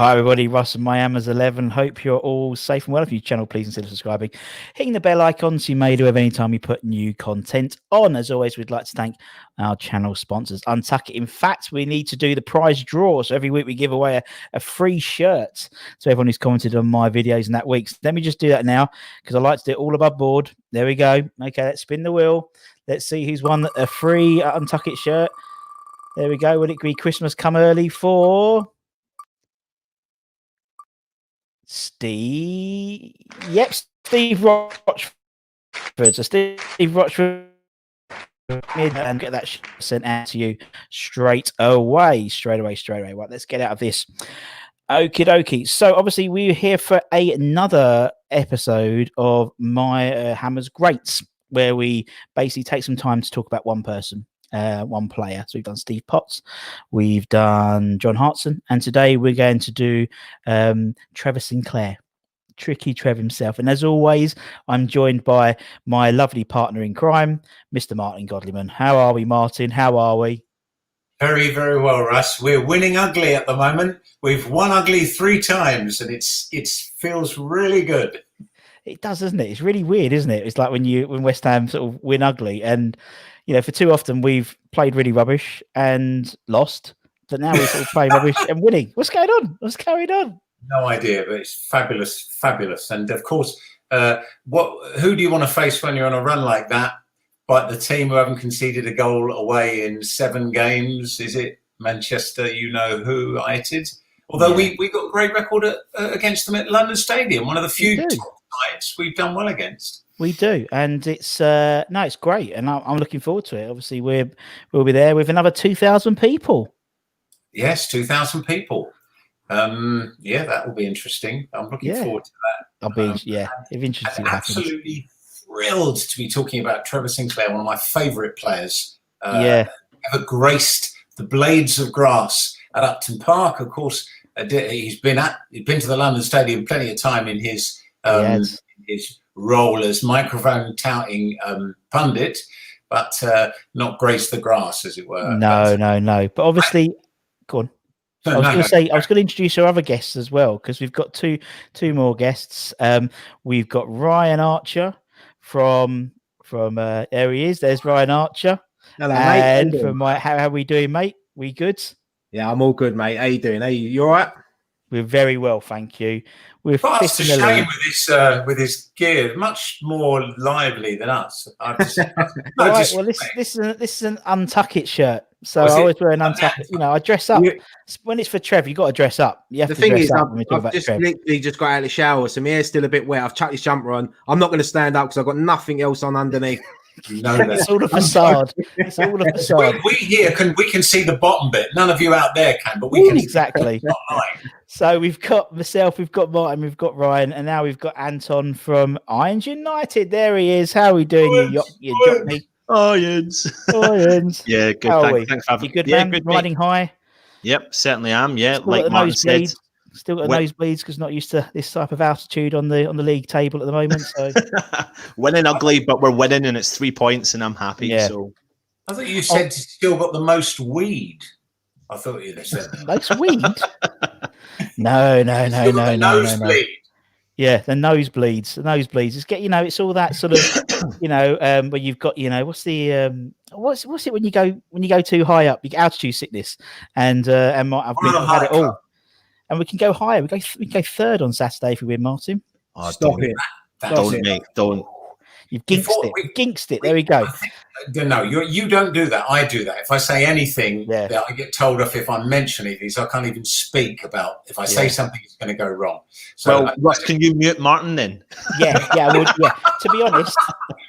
Hi everybody, Russ and Miami's 11. Hope you're all safe and well. If you channel, please consider subscribing, hitting the bell icon so you made it every time we put new content on. As always, we'd like to thank our channel sponsors, Untuck It. In fact, we need to do the prize draw. So every week we give away a free shirt to everyone who's commented on my videos in that week. So let me just do that now because I like to do it all above board. There we go. Okay, let's spin the wheel. Let's see who's won a free Untuck It shirt. There we go. Would it be Christmas come early for Steve? Yep, Steve Rochford. So Steve Rochford, and get that sent out to you straight away. Right, let's get out of this. Okie dokie. So obviously we're here for another episode of my Hammers Greats, where we basically take some time to talk about one person. One player. So we've done Steve Potts, we've done John Hartson, and today we're going to do Trevor Sinclair, Tricky Trev himself. And as always, I'm joined by my lovely partner in crime, Mr. Martin Godleman. How are we, Martin? How are we? Very, very well, Russ. We're winning ugly at the moment. We've won ugly 3 times, and it feels really good. It does, doesn't it? It's really weird, isn't it? It's like when West Ham sort of win ugly, and you know, for too often we've played really rubbish and lost, but now we're sort of playing rubbish and winning. What's going on? What's going on? No idea, but it's fabulous, fabulous. And of course, who do you want to face when you're on a run like that? But the team who haven't conceded a goal away in 7 games, is it Manchester? You know who United? Although we got a great record against them at London Stadium, one of the few top sides we've done well against. We do, and it's it's great, and I'm looking forward to it. Obviously, we'll be there with another 2,000 people. Yes, 2,000 people. That will be interesting. I'm looking forward to that. I'll be if interesting. Absolutely thrilled to be talking about Trevor Sinclair, one of my favourite players. Ever graced the blades of grass at Upton Park. Of course, he's been to the London Stadium plenty of time in his role as microphone touting pundit, but not grace the grass, as it were. No. But obviously, go on. I was going to introduce our other guests as well, because we've got two more guests. We've got Ryan Archer from there he is. There's Ryan Archer. Hello, and mate. from how are we doing, mate? We good? Yeah, I'm all good, mate. How you doing? You all right? We're very well, thank you. We're fast to shame with his gear, much more lively than us. This is an Untuck It shirt, so I always wear an Untuck It. You know, I dress up when it's for Trev. You got to dress up. You have the to thing dress is, up when we talk about Trev. Literally just got out of the shower, so my hair's still a bit wet. I've chucked this jumper on. I'm not going to stand up because I've got nothing else on underneath. It's all a facade. It's all a facade. We here can see the bottom bit. None of you out there can, but we can exactly. So we've got myself, we've got Martin, we've got Ryan, and now we've got Anton from Irons United. There he is. How are we doing, you jockney? Irons. Yeah, good. Thanks for having me. You good, man? Good, riding high? Yep, certainly am. Yeah, still like Martin said. Still got nosebleeds because not used to this type of altitude on the league table at the moment. So winning ugly, but we're winning, and it's 3 points, and I'm happy. Yeah. So I thought you said you still got the most weed. I thought you said that. Most weed? No. Nosebleed. Yeah, the nosebleeds. It's it's all that sort of where you've got what's it when you go too high up, you get altitude sickness, and I've had it all. And we can go higher. We go third on Saturday if we win, Martin. Oh, stop it. Don't. You've ginked it. There we go. No, you don't do that. I do that. If I say anything that I get told off if I'm mentioning these, I can't even speak about. If I say something, it's going to go wrong. So, Russ, can you mute Martin then? Yeah. To be honest,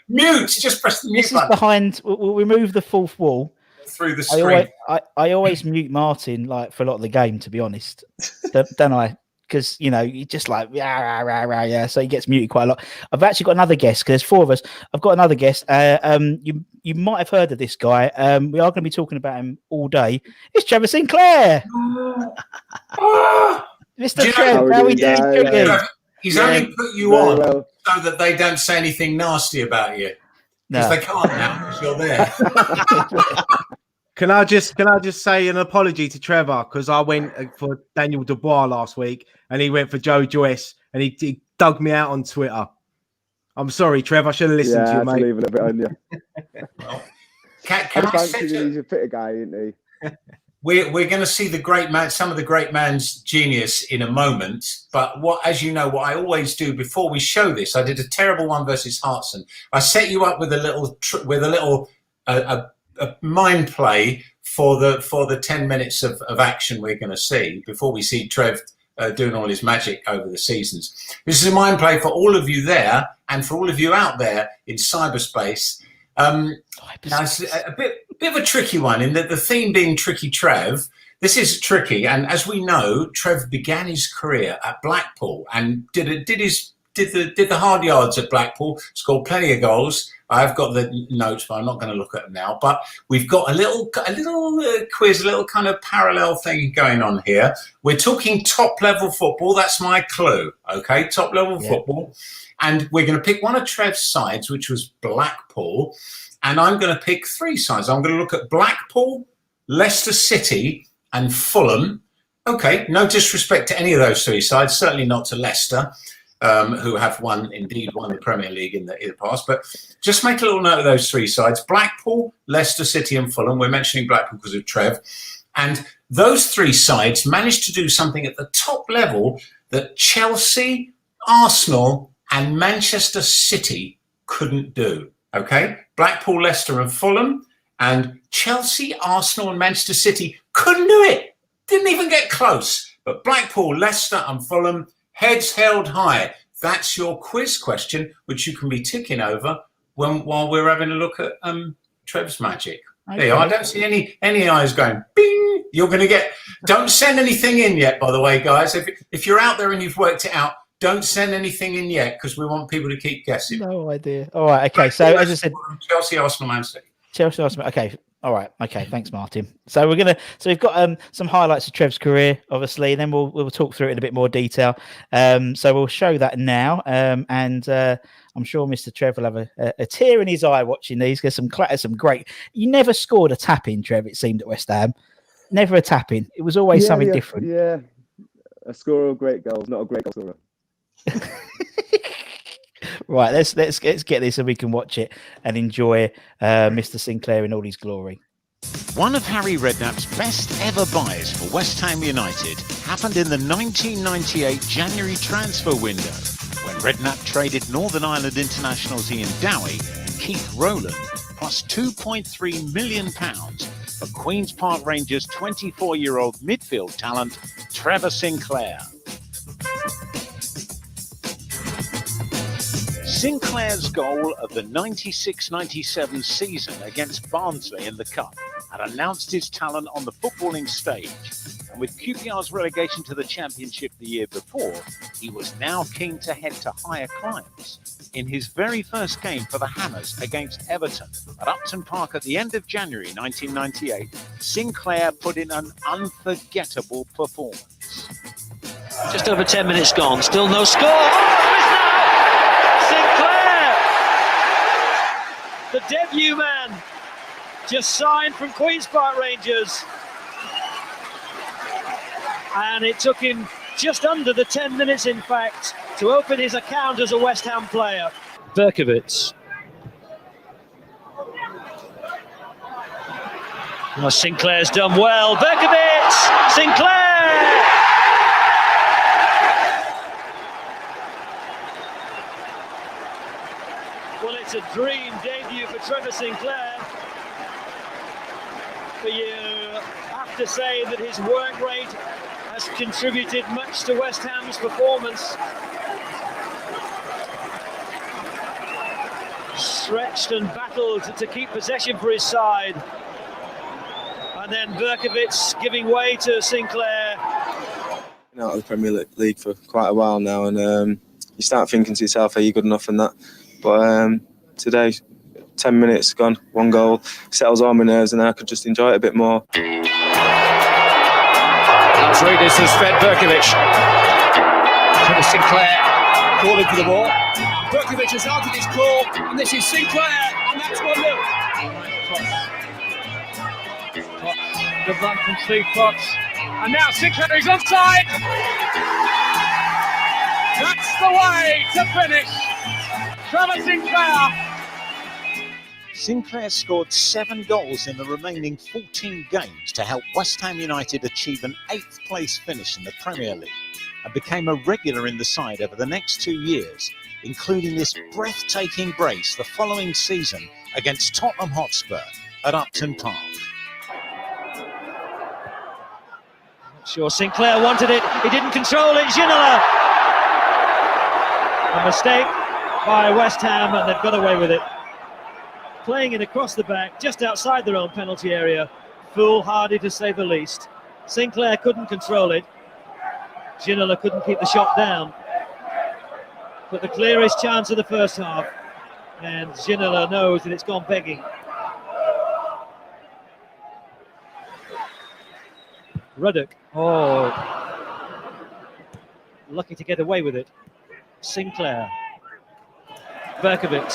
mute. Just press the mute button. This is behind. We'll remove the fourth wall. Through the screen. I always mute Martin for a lot of the game, to be honest. Don't I? Because you just like yeah, so he gets muted quite a lot. I've actually got another guest because there's 4 of us. I've got another guest. You might have heard of this guy. We are going to be talking about him all day. It's Trevor Sinclair. Mr. Trev, how are we doing? He's only put you on so that they don't say anything nasty about you. Because they can't now because you're there. Can I just say an apology to Trevor because I went for Daniel Dubois last week and he went for Joe Joyce and he dug me out on Twitter. I'm sorry, Trevor. I should have listened to you, mate. Leave a little bit on you. Well, can I say he's a fitter guy, isn't he? We're going to see the great man, some of the great man's genius in a moment. But as you know, what I always do before we show this, I did a terrible one versus Hartson. I set you up with a little mind play for the 10 minutes of action we're going to see before we see Trev doing all his magic over the seasons. This is a mind play for all of you there and for all of you out there in cyberspace. Now it's a bit of a tricky one in that the theme being Tricky Trev. This is tricky, and as we know, Trev began his career at Blackpool and did the hard yards at Blackpool, scored plenty of goals. I've got the notes, but I'm not going to look at them now. But we've got a little quiz, a little kind of parallel thing going on here. We're talking top level football. That's my clue. Okay, top level football, and we're going to pick one of Trev's sides, which was Blackpool. And I'm going to pick 3 sides. I'm going to look at Blackpool, Leicester City, and Fulham. Okay, no disrespect to any of those 3 sides, certainly not to Leicester, who have won the Premier League in the past. But just make a little note of those 3 sides: Blackpool, Leicester City, and Fulham. We're mentioning Blackpool because of Trev. And those 3 sides managed to do something at the top level that Chelsea, Arsenal, and Manchester City couldn't do. Okay, Blackpool, Leicester and Fulham, and Chelsea, Arsenal and Manchester City couldn't do it. Didn't even get close. But Blackpool, Leicester and Fulham, heads held high. That's your quiz question, which you can be ticking over while we're having a look at Trev's magic. Okay. There you are. I don't see any eyes going bing. You're going to get... Don't send anything in yet, by the way, guys. If you're out there and you've worked it out, don't send anything in yet because we want people to keep guessing. No idea. All right. Okay. So as I said, Chelsea, Arsenal, Man City. Chelsea, Arsenal. Okay. All right. Okay. Thanks, Martin. So we've got some highlights of Trev's career, obviously. Then we'll talk through it in a bit more detail. So we'll show that now. And I'm sure Mr. Trev will have a tear in his eye watching these. There's some great. You never scored a tap in, Trev. It seemed at West Ham. Never a tap in. It was always something different. Yeah. A scorer of great goals, not a great goal scorer. Right, let's get this so we can watch it and enjoy Mr. Sinclair in all his glory. One of Harry Redknapp's best ever buys for West Ham United happened in the 1998 January transfer window when Redknapp traded Northern Ireland internationals Ian Dowie and Keith Rowland plus £2.3 million for Queen's Park Rangers 24-year-old midfield talent Trevor Sinclair. Sinclair's goal of the 96-97 season against Barnsley in the Cup had announced his talent on the footballing stage, and with QPR's relegation to the Championship the year before, he was now keen to head to higher climes. In his very first game for the Hammers against Everton at Upton Park at the end of January 1998, Sinclair put in an unforgettable performance. Just over 10 minutes gone, still no score. Oh, Sinclair, the debut man, just signed from Queen's Park Rangers, and it took him just under the 10 minutes, in fact, to open his account as a West Ham player. Berkovic. Well, Sinclair's done well. Berkovic! Sinclair! Well, it's a dream debut for Trevor Sinclair. But you have to say that his work rate has contributed much to West Ham's performance. Stretched and battled to keep possession for his side. And then Berkovic giving way to Sinclair. Been out of the Premier League for quite a while now, and you start thinking to yourself, are you good enough and that? But today, 10 minutes gone, 1 goal, settles all my nerves, and I could just enjoy it a bit more. Rodriguez has fed Berkovic. Trevor Sinclair calling for the ball. Berkovic has answered his call, and this is Sinclair, and that's 1-0. Good run from Steve Potts. And now Sinclair is onside. That's the way to finish. Trevor Sinclair. Sinclair scored 7 goals in the remaining 14 games to help West Ham United achieve an 8th place finish in the Premier League and became a regular in the side over the next 2 years, including this breathtaking brace the following season against Tottenham Hotspur at Upton Park. Sure, Sinclair wanted it. He didn't control it. Ginola. A mistake by West Ham, and they've got away with it. Playing it across the back, just outside their own penalty area. Foolhardy to say the least. Sinclair couldn't control it. Ginola couldn't keep the shot down. But the clearest chance of the first half. And Ginola knows that it's gone begging. Ruddock. Oh. Lucky to get away with it. Sinclair. Berkovic.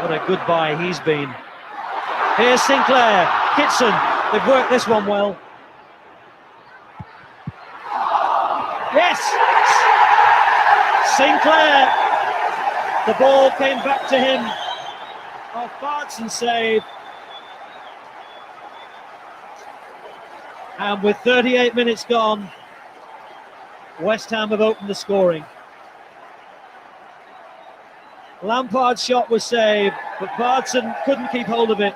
What a good buy he's been. Here's Sinclair. Kitson. They've worked this one well. Yes! Sinclair. The ball came back to him. Off Bartson's save. And with 38 minutes gone, West Ham have opened the scoring. Lampard's shot was saved, but Bardson couldn't keep hold of it.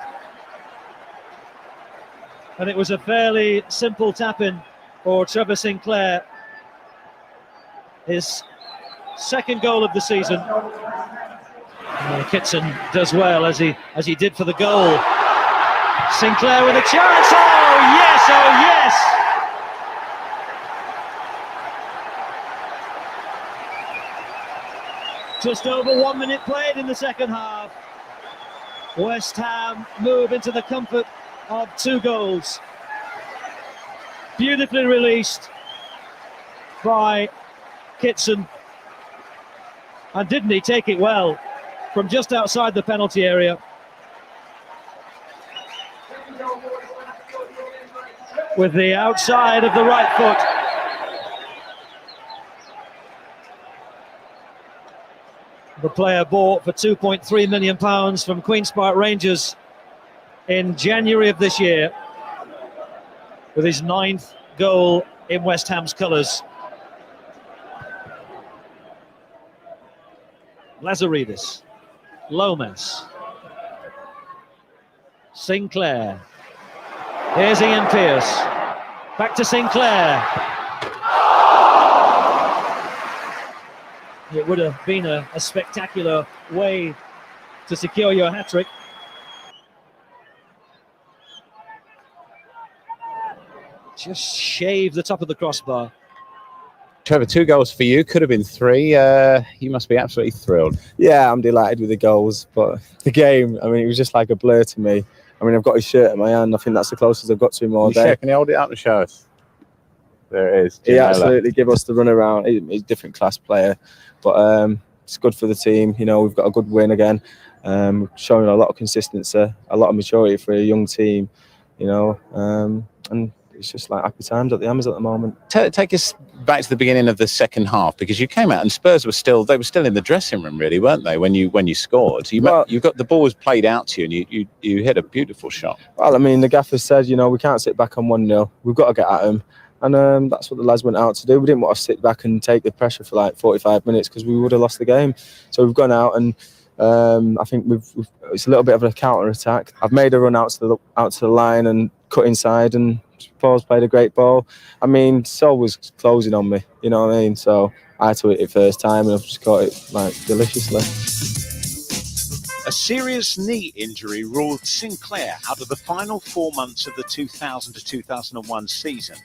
And it was a fairly simple tap-in for Trevor Sinclair. His second goal of the season. Kitson does well as he did for the goal. Sinclair with a chance. Oh yes, oh yes! Just over 1 minute played in the second half. West Ham move into the comfort of 2 goals. Beautifully released by Kitson. And didn't he take it well from just outside the penalty area. With the outside of the right foot. The player bought for £2.3 million from Queen's Park Rangers in January of this year, with his 9th goal in West Ham's colours. Lazaridis, Lomas, Sinclair. Here's Ian Pearce. Back to Sinclair. It would have been a spectacular way to secure your hat-trick. Just shave the top of the crossbar. Trevor, 2 goals for you. Could have been 3. You must be absolutely thrilled. Yeah, I'm delighted with the goals, but the game, I mean, it was just like a blur to me. I mean, I've got his shirt in my hand. I think that's the closest I've got to him all day. Can you hold it up and show us? There it is. He absolutely give us the run around. He's a different class player, but it's good for the team. You know, we've got a good win again. Showing a lot of consistency, a lot of maturity for a young team. You know, and it's just like happy times at the Hammers at the moment. Take us back to the beginning of the second half, because you came out and Spurs were still in the dressing room, really, weren't they? When you scored, you got the ball was played out to you, and you hit a beautiful shot. Well, I mean, the gaffer said, you know, we can't sit back on 1-0. We've got to get at them. And that's what the lads went out to do. We didn't want to sit back and take the pressure for like 45 minutes because we would have lost the game. So we've gone out and I think it's a little bit of a counter attack. I've made a run out to the line and cut inside, and Paul's played a great ball. I mean, Sol was closing on me, you know what I mean? So I had to hit it first time, and I've just caught it like deliciously. A serious knee injury ruled Sinclair out of the final 4 months of the 2000 to 2001 season.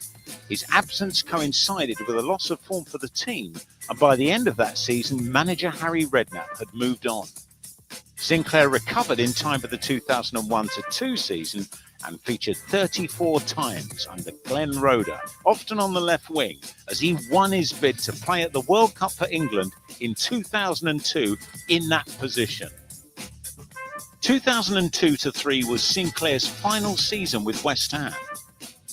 His absence coincided with a loss of form for the team, and by the end of that season, manager Harry Redknapp had moved on. Sinclair recovered in time for the 2001-2 season and featured 34 times under Glenn Roeder, often on the left wing, as he won his bid to play at the World Cup for England in 2002 in that position. 2002-3 was Sinclair's final season with West Ham.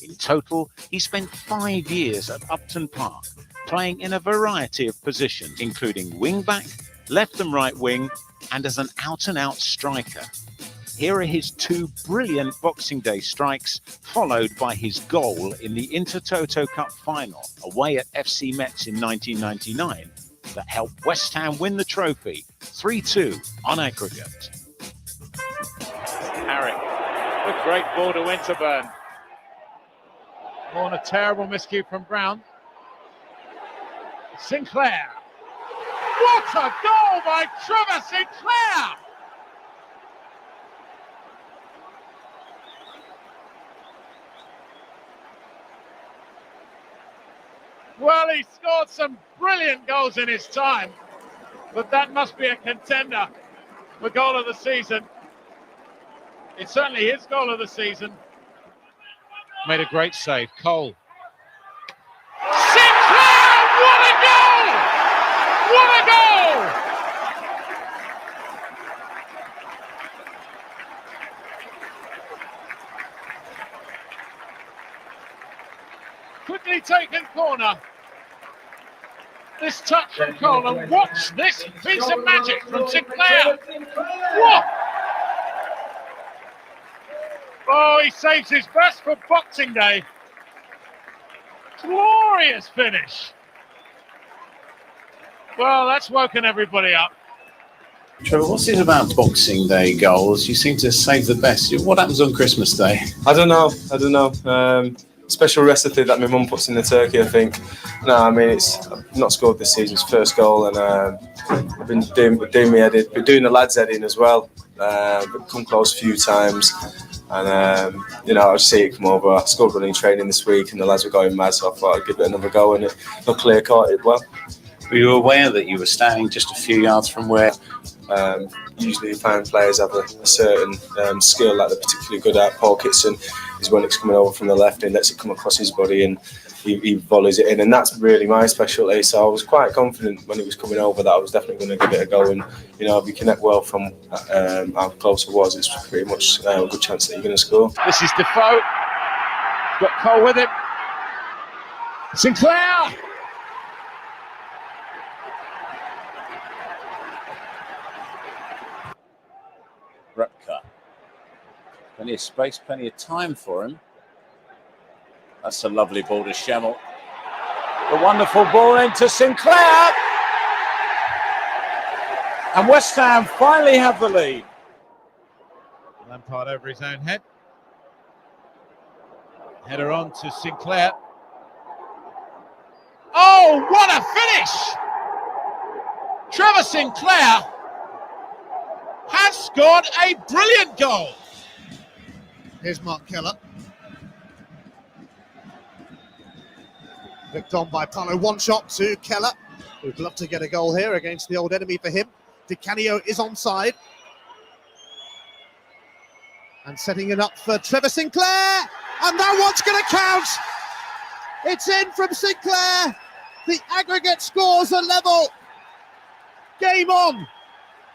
In total, he spent 5 years at Upton Park, playing in a variety of positions, including wing-back, left and right wing, and as an out-and-out striker. Here are his 2 brilliant Boxing Day strikes, followed by his goal in the Intertoto Cup final away at FC Metz in 1999 that helped West Ham win the trophy 3-2 on aggregate. Harry, a great ball to Winterburn. On a terrible miscue from Brown. Sinclair. What a goal by Trevor Sinclair! Well, he scored some brilliant goals in his time, but that must be a contender for goal of the season. It's certainly his goal of the season. Made a great save, Cole. Sinclair, what a goal! What a goal! Quickly taken corner. This touch from Cole, and watch this piece of magic from Sinclair. Whoa! Oh, he saves his best for Boxing Day. Glorious finish. Well, that's woken everybody up. Trevor, what's it about Boxing Day goals? You seem to save the best. What happens on Christmas Day? I don't know. Special recipe that my mum puts in the turkey, I think. No, I mean, I've not scored this season's first goal, and I've been doing the lads' heading as well. But come close a few times, and I see it come over. I scored running training this week, and the lads were going mad, so I thought I'd give it another go, and it luckily I caught it well. Were you aware that you were standing just a few yards from where? Usually you find players have a certain skill that they're particularly good at. Paul Kitson is when it's coming over from the left and lets it come across his body, and he volleys it in, and that's really my specialty. So I was quite confident when he was coming over that I was definitely going to give it a go, and if you connect well from how close it was, it's pretty much a good chance that you're going to score. This is Defoe. Got Cole with him. Sinclair. Repka. Plenty of space, plenty of time for him. That's a lovely ball to Schemmel. A wonderful ball into Sinclair. And West Ham finally have the lead. Lampard over his own head. Header on to Sinclair. Oh, what a finish! Trevor Sinclair has scored a brilliant goal. Here's Mark Keller. Picked on by Paulo. One shot to Keller, who'd love to get a goal here against the old enemy for him. Di Canio is onside. And setting it up for Trevor Sinclair. And that one's going to count. It's in from Sinclair. The aggregate scores are level. Game on.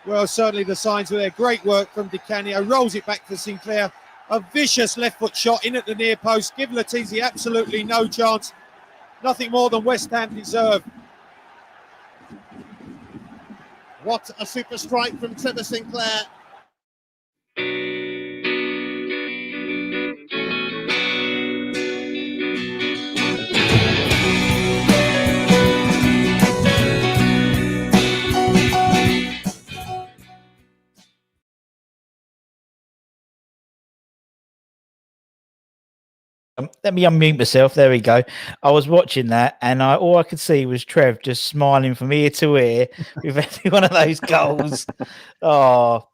Well, certainly the signs were there. Great work from Di Canio. Rolls it back to Sinclair. A vicious left foot shot in at the near post. Give Letizi absolutely no chance. Nothing more than West Ham deserve. What a super strike from Trevor Sinclair. Let me unmute myself. There we go. I was watching that, and all I could see was Trev just smiling from ear to ear with every one of those goals. Oh,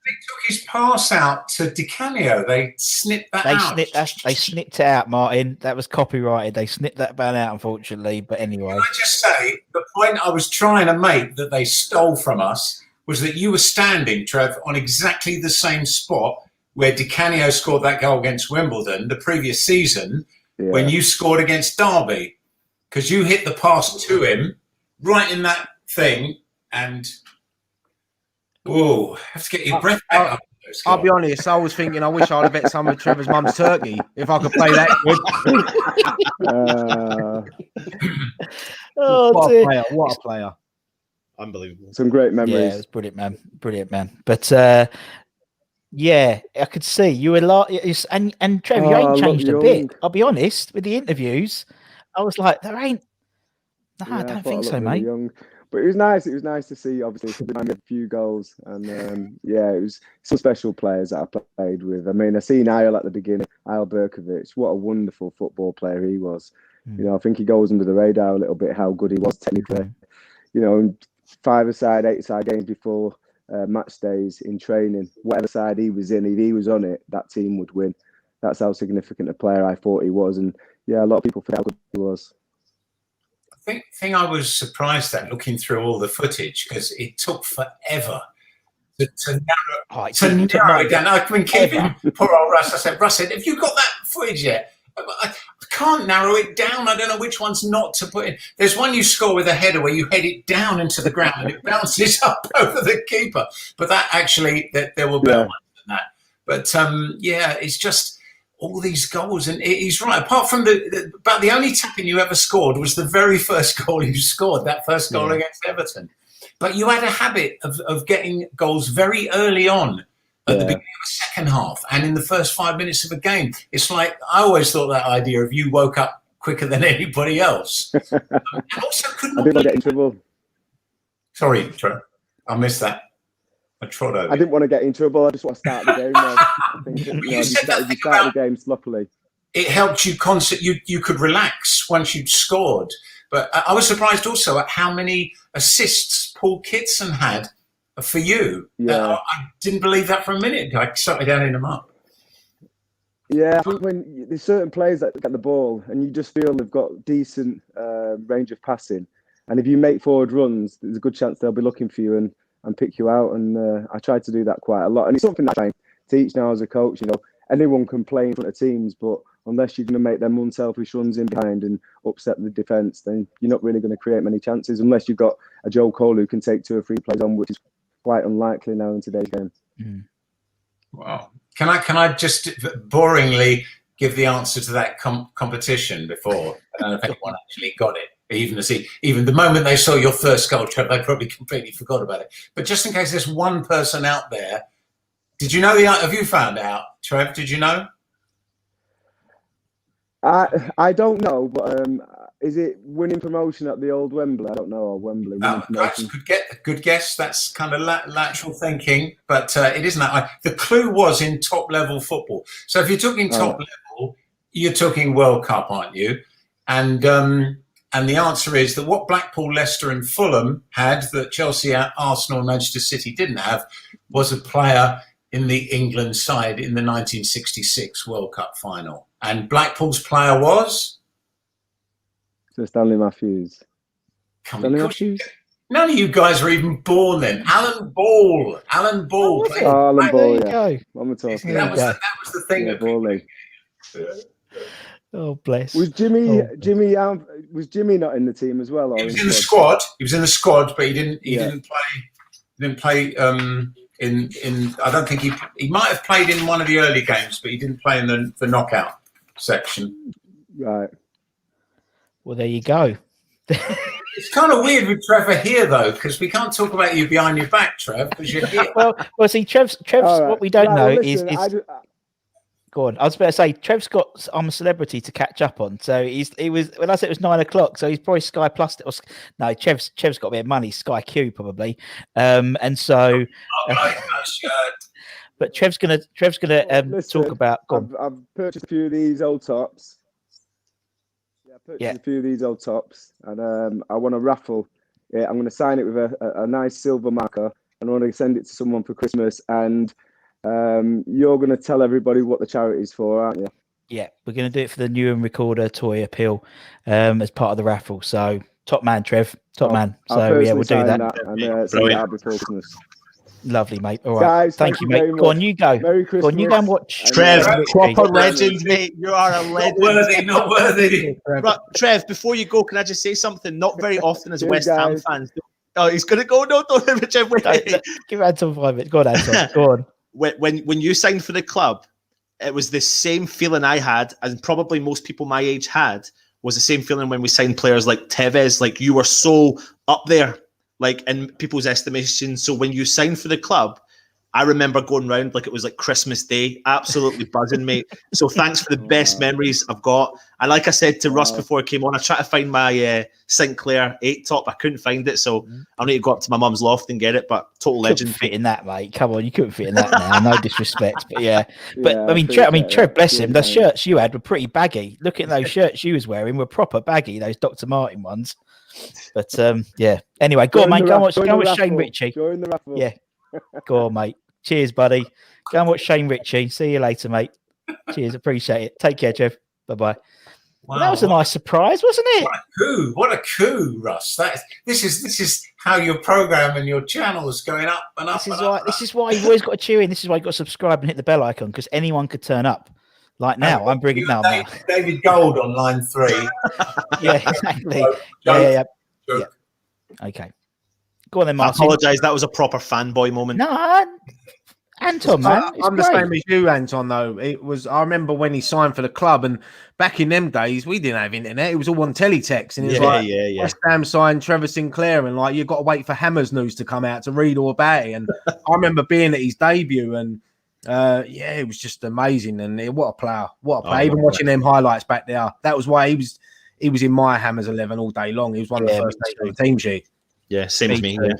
They took his pass out to Di Canio. They snipped that out. They snipped it out, Martin. That was copyrighted. They snipped that band out, unfortunately. But anyway, Can I just say the point I was trying to make that they stole from us was that you were standing, Trev, on exactly the same spot where Di Canio scored that goal against Wimbledon the previous season when you scored against Derby, because you hit the pass to him right in that thing, and Whoa, have to get your breath back up. I'll be honest, I was thinking I wish I'd have bet some of Trevor's mum's turkey if I could play that good. What a player. Unbelievable. Some great memories. Yeah, it was brilliant, man. Brilliant, man. But yeah, I could see you were like, and Trevor, you ain't changed a bit. I'll be honest, with the interviews, I was like, there ain't. No, I don't think so, mate. Young. But it was nice. It was nice to see, obviously, I made a few goals. And yeah, it was some special players that I played with. I mean, I seen Isle at the beginning, Isle Berkovic. What a wonderful football player he was. You know, I think he goes under the radar a little bit how good he was technically. You know, 5-a-side, 8-a-side games before match days in training, whatever side he was in, if he was on it, that team would win. That's how significant a player I thought he was. And yeah, a lot of people forget how good he was. Thing I was surprised at looking through all the footage, because it took forever to narrow it down. I've been keeping poor old Russ. I said, Russ, have you got that footage yet? I can't narrow it down. I don't know which one's not to put in. There's one you score with a header where you head it down into the ground and it bounces up over the keeper. But that actually, there will be better ones than that. But yeah, it's just all these goals, and he's right. Apart from about the only tapping you ever scored was the very first goal you scored, that first goal against Everton. But you had a habit of getting goals very early on at the beginning of the second half and in the first 5 minutes of a game. It's like, I always thought that idea of you woke up quicker than anybody else. Also I didn't want to get in trouble. Sorry, Trevor, I missed that. I didn't want to get in trouble. I just want to start the game. I think you started the game sloppily. It helped you you could relax once you'd scored. But I was surprised also at how many assists Paul Kitson had for you. I didn't believe that for a minute. I started adding them up. Yeah, I think when there's certain players that get the ball and you just feel they've got decent range of passing, and if you make forward runs, there's a good chance they'll be looking for you and pick you out. And I tried to do that quite a lot. And it's something that I try to teach now as a coach. You know, anyone can play in front of teams, but unless you're going to make them unselfish runs in behind and upset the defence, then you're not really going to create many chances unless you've got a Joe Cole who can take 2 or 3 plays on, which is quite unlikely now in today's game. Wow. Can I just boringly give the answer to that competition before? I don't know if anyone actually got it. Even the moment they saw your first goal, Trevor, they probably completely forgot about it. But just in case there's one person out there, did you know have you found out, Trev? Did you know? I don't know, but is it winning promotion at the old Wembley? I don't know, or Wembley. Good guess. That's kind of lateral thinking, but it isn't that. The clue was in top level football. So if you're talking top level, you're talking World Cup, aren't you? And the answer is that what Blackpool, Leicester and Fulham had that Chelsea, Arsenal and Manchester City didn't have was a player in the England side in the 1966 World Cup final. And Blackpool's player was? So Stanley Matthews. None of you guys were even born then. Alan Ball. Alan Ball. Alan Ball, yeah. What am I talking that was the thing. Oh, bless. Was Jimmy not in the team as well? Or he was in the squad. He was in the squad, but he didn't play. I don't think he might have played in one of the early games, but he didn't play in the knockout section. Right. Well, there you go. It's kind of weird with Trevor here, though, because we can't talk about you behind your back, Trev, because you're here. well, see, Trev's right. What we don't know is go on. I was about to say, Trev's got I'm a Celebrity to catch up on. So he was when I said it was 9 o'clock, so he's probably Sky Plus. No, Trev's got a bit of money, Sky Q probably. And so, but Trev's gonna talk about. I've purchased a few of these old tops. A few of these old tops, and I want to raffle. Yeah, I'm going to sign it with a nice silver marker, and I want to send it to someone for Christmas. And you're going to tell everybody what the charity is for, aren't you? Yeah, we're going to do it for the new and recorder toy appeal as part of the raffle. So, top man, Trev, top man. So yeah, we'll do that. And send it out before Christmas. Lovely, mate. All right, guys, thank you, mate. Go on, you go. Merry Christmas. Go on, you go and watch. Trev, proper legend, mate. You are a legend. Not worthy. Right, Trev, before you go, can I just say something? Not very often as West Ham fans Oh, he's going to go. No, don't Trev, wait. Give Anton 5 minutes. Go on, Anton. Go on. When you signed for the club, it was the same feeling I had, and probably most people my age had, was the same feeling when we signed players like Tevez. Like, you were so up there, like, in people's estimation. So when you signed for the club, I remember going round like it was like Christmas Day, absolutely buzzing, mate. So thanks for the best memories I've got. And like I said to Russ before I came on, I tried to find my Sinclair 8 top. I couldn't find it, so I'll need to go up to my mum's loft and get it. But total legend. Fit in that, mate. Come on, you couldn't fit in that now. No disrespect, but yeah. But I mean, Trev, bless him. The shirts you had were pretty baggy. Look at those shirts you was wearing were proper baggy. Those Dr. Martin ones. But yeah. Anyway, go on, mate. Go and watch Shane Ritchie. Join the raffle. Yeah. Go on, mate. Cheers, buddy. Go and watch Shane Ritchie. See you later, mate. Cheers. Appreciate it. Take care, Trev. Bye-bye. Wow. Well, that was a nice surprise, wasn't it? What a coup, Russ. This is how your program and your channel is going up and up. This is why you've always got to tune in. This is why you've got to subscribe and hit the bell icon, because anyone could turn up. Like now, I'm bringing now. David Gold on line 3. Yeah, exactly. Yeah. Okay. Go on then, Martin. I apologise. That was a proper fanboy moment. No, Anton, man. I'm the same as you, Anton, though. I remember when he signed for the club, and back in them days, we didn't have internet. It was all on teletext. And it was West Ham signed Trevor Sinclair, and like, you've got to wait for Hammers News to come out to read all about it. And I remember being at his debut, and it was just amazing. And what a player. Even watching them highlights back there, that was why he was in my Hammers 11 all day long. He was one of the first days on the team sheet. Yeah, same as me. Yeah.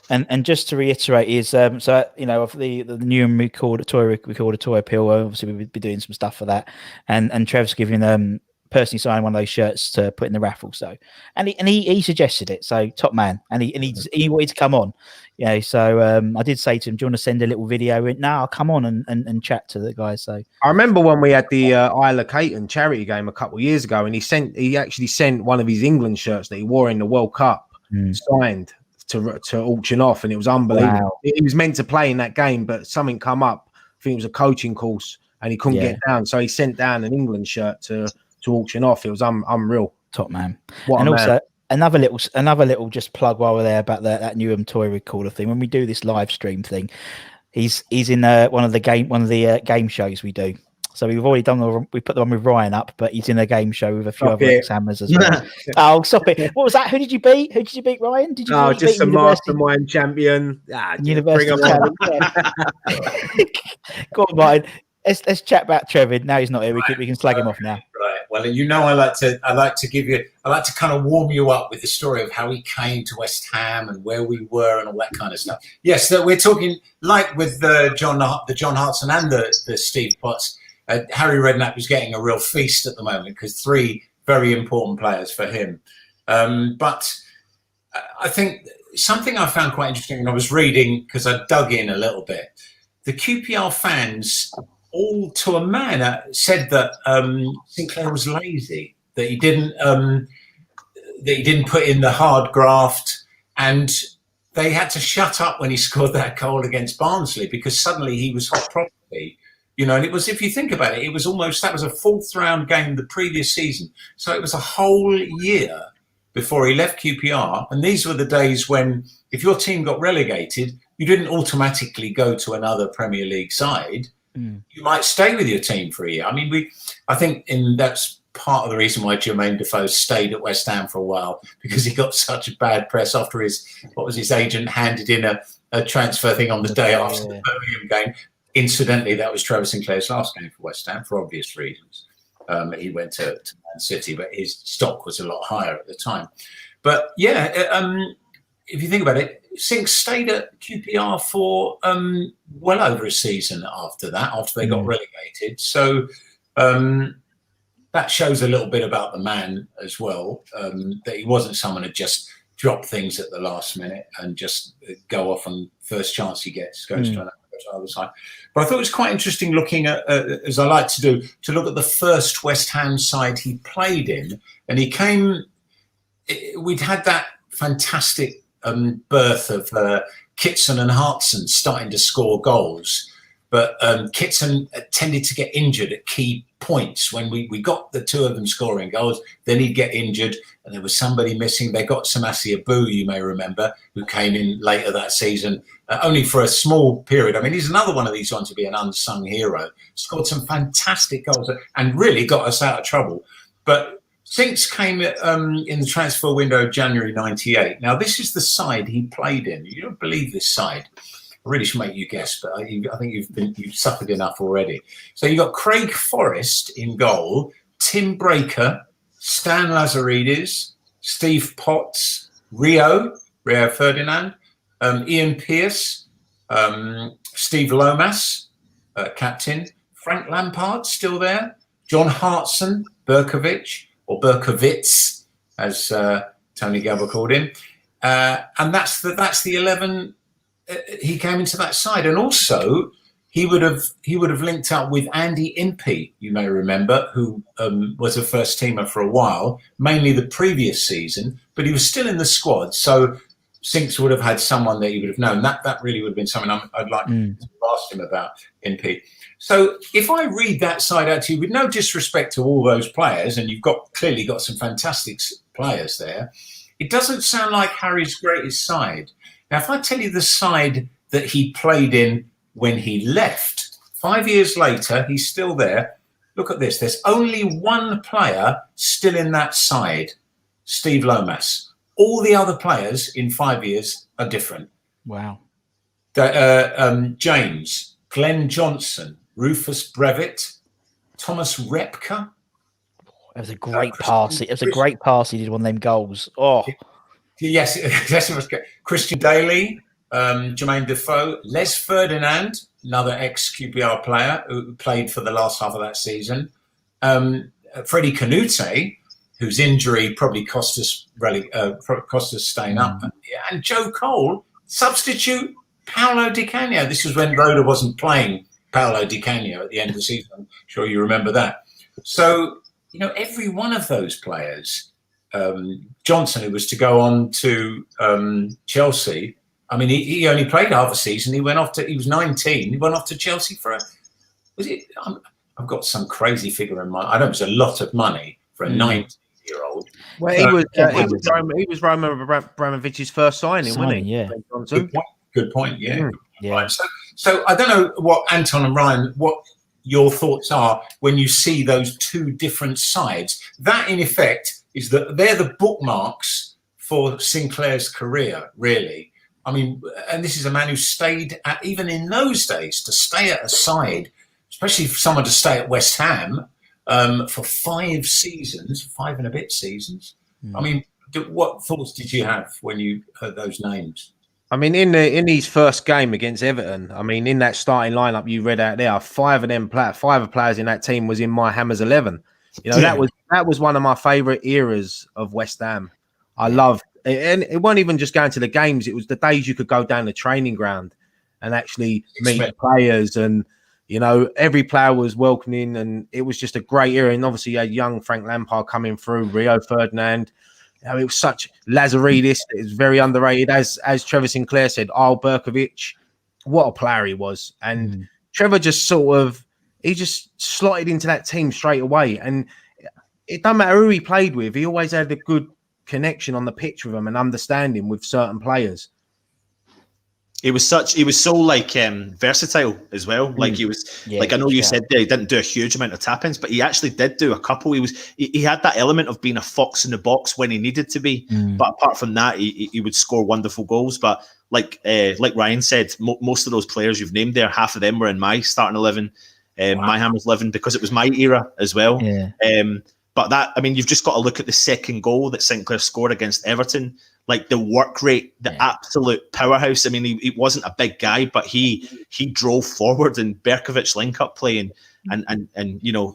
And just to reiterate is of the new recorder appeal, obviously we'll be doing some stuff for that, and Trev's giving personally signed one of those shirts to put in the raffle. So and he suggested it, so top man, and he wanted to come on, so I did say to him, do you want to send a little video in? No, I'll come on and chat to the guys. So I remember when we had the Isle of Caton charity game a couple of years ago, and he actually sent one of his England shirts that he wore in the World Cup signed to auction off, and it was unbelievable. Wow. He was meant to play in that game, but something come up. I think it was a coaching course, and he couldn't get down, so he sent down an England shirt to auction off. It was unreal. Top man. Also another little just plug while we're there about that new toy recorder thing. When we do this live stream thing, he's in one of the game shows we do. So we've already we put the one with Ryan up, but he's in a game show with a few other ex-Hammers as well. Oh, stop it. What was that? Who did you beat? Ryan? Did you just a mastermind champion. University talent. Go on, Martin. Let's chat about Trevor. Now he's not here. We can slag him off now. Right. Well, I like to kind of warm you up with the story of how he came to West Ham and where we were and all that kind of stuff. Yes, so we're talking like with the John Hartson and the Steve Potts. Harry Redknapp is getting a real feast at the moment because 3 very important players for him. But I think something I found quite interesting when I was reading, because I dug in a little bit, the QPR fans all to a man said that Sinclair was lazy, that he didn't put in the hard graft, and they had to shut up when he scored that goal against Barnsley because suddenly he was hot property. And it was, if you think about it, that was a 4th round game the previous season. So it was a whole year before he left QPR. And these were the days when, if your team got relegated, you didn't automatically go to another Premier League side. You might stay with your team for a year. I mean, I think that's part of the reason why Jermaine Defoe stayed at West Ham for a while, because he got such a bad press after his agent handed in a transfer thing on the day after the Birmingham game. Incidentally, that was Trevor Sinclair's last game for West Ham for obvious reasons. He went to Man City, but his stock was a lot higher at the time. But yeah, if you think about it, Sink stayed at QPR for well over a season after they got relegated. So that shows a little bit about the man as well, that he wasn't someone who just drop things at the last minute and just go off on first chance he gets, goes to another side. But I thought it was quite interesting looking at, as I like to do, to look at the first West Ham side he played in. And he came, we'd had that fantastic birth of Kitson and Hartson starting to score goals. but Kitson tended to get injured at key points. When we got the two of them scoring goals, then he'd get injured, and there was somebody missing. They got Samasi Abu, you may remember, who came in later that season, only for a small period. I mean, he's another one of these ones to be an unsung hero. Scored some fantastic goals and really got us out of trouble. But Sinks came in the transfer window of January '98. Now, this is the side he played in. You don't believe this side. I really should make you guess, but I think you've suffered enough already. So you got Craig Forrest in goal, Tim Breaker, Stan Lazaridis, Steve Potts, Rio Ferdinand, Ian Pearce, Steve Lomas, captain, Frank Lampard still there, John Hartson, Berkovich, or Berkovitz, as Tony Gelber called him, and that's the 11. He came into that side, and also he would have linked up with Andy Impey, you may remember, who was a first teamer for a while, mainly the previous season, but he was still in the squad. So Sinks would have had someone that he would have known. That really would have been something I'd like to ask him about, Impey. So if I read that side out to you, with no disrespect to all those players, and you've clearly got some fantastic players there, it doesn't sound like Harry's greatest side. Now, if I tell you the side that he played in when he left, 5 years later, he's still there. Look at this. There's only one player still in that side, Steve Lomas. All the other players in 5 years are different. Wow. James, Glenn Johnson, Rufus Brevitt, Thomas Repka. It was a great pass. It was a great pass. He did one of them goals. Oh. Yes, it was good. Christian Daly, Jermaine Defoe, Les Ferdinand, another ex-QPR player who played for the last half of that season, Freddie Canute, whose injury probably cost us staying up, and Joe Cole, substitute Paolo Di Canio. This was when Roda wasn't playing Paolo Di Canio at the end of the season. I'm sure you remember that. So, every one of those players, Johnson, who was to go on to Chelsea. I mean, he only played half a season. He was 19. He went off to Chelsea I've got some crazy figure in mind. I know it was a lot of money for a 19-year-old. Well, he was Roman Abramovich's first signing, wasn't he? Yeah. Good point. Yeah. Right. So I don't know what Anton and Ryan, what your thoughts are when you see those two different sides. That, in effect, is that they're the bookmarks for Sinclair's career, really. I mean, and this is a man who stayed at, even in those days, to stay at a side, especially for someone to stay at West Ham for 5 seasons, 5 and a bit seasons. I mean, what thoughts did you have when you heard those names? I mean, in his first game against Everton, I mean, in that starting lineup you read out there, 5 of players in that team was in my Hammers 11. That was one of my favourite eras of West Ham. I loved, and it wasn't even just going to the games. It was the days you could go down the training ground and actually meet the players, and every player was welcoming, and it was just a great era. And obviously, you had young Frank Lampard coming through, Rio Ferdinand. It was such Lazaridis. It was very underrated, as Trevor Sinclair said. Berkovich, what a player he was, and Trevor just he just slotted into that team straight away. And it don't matter who he played with, he always had a good connection on the pitch with them and understanding with certain players. He was so like versatile as well. Like he was like, I know you said that he didn't do a huge amount of tap-ins, but he actually did do a couple. He had that element of being a fox in the box when he needed to be. But apart from that, he would score wonderful goals. But like Ryan said, most of those players you've named there, half of them were in my starting 11, my Hammers 11, because it was my era as well. But that, I mean, you've just got to look at the second goal that Sinclair scored against Everton. Like the work rate, the absolute powerhouse. I mean, he wasn't a big guy, but he drove forward, and Berkovich link-up play, and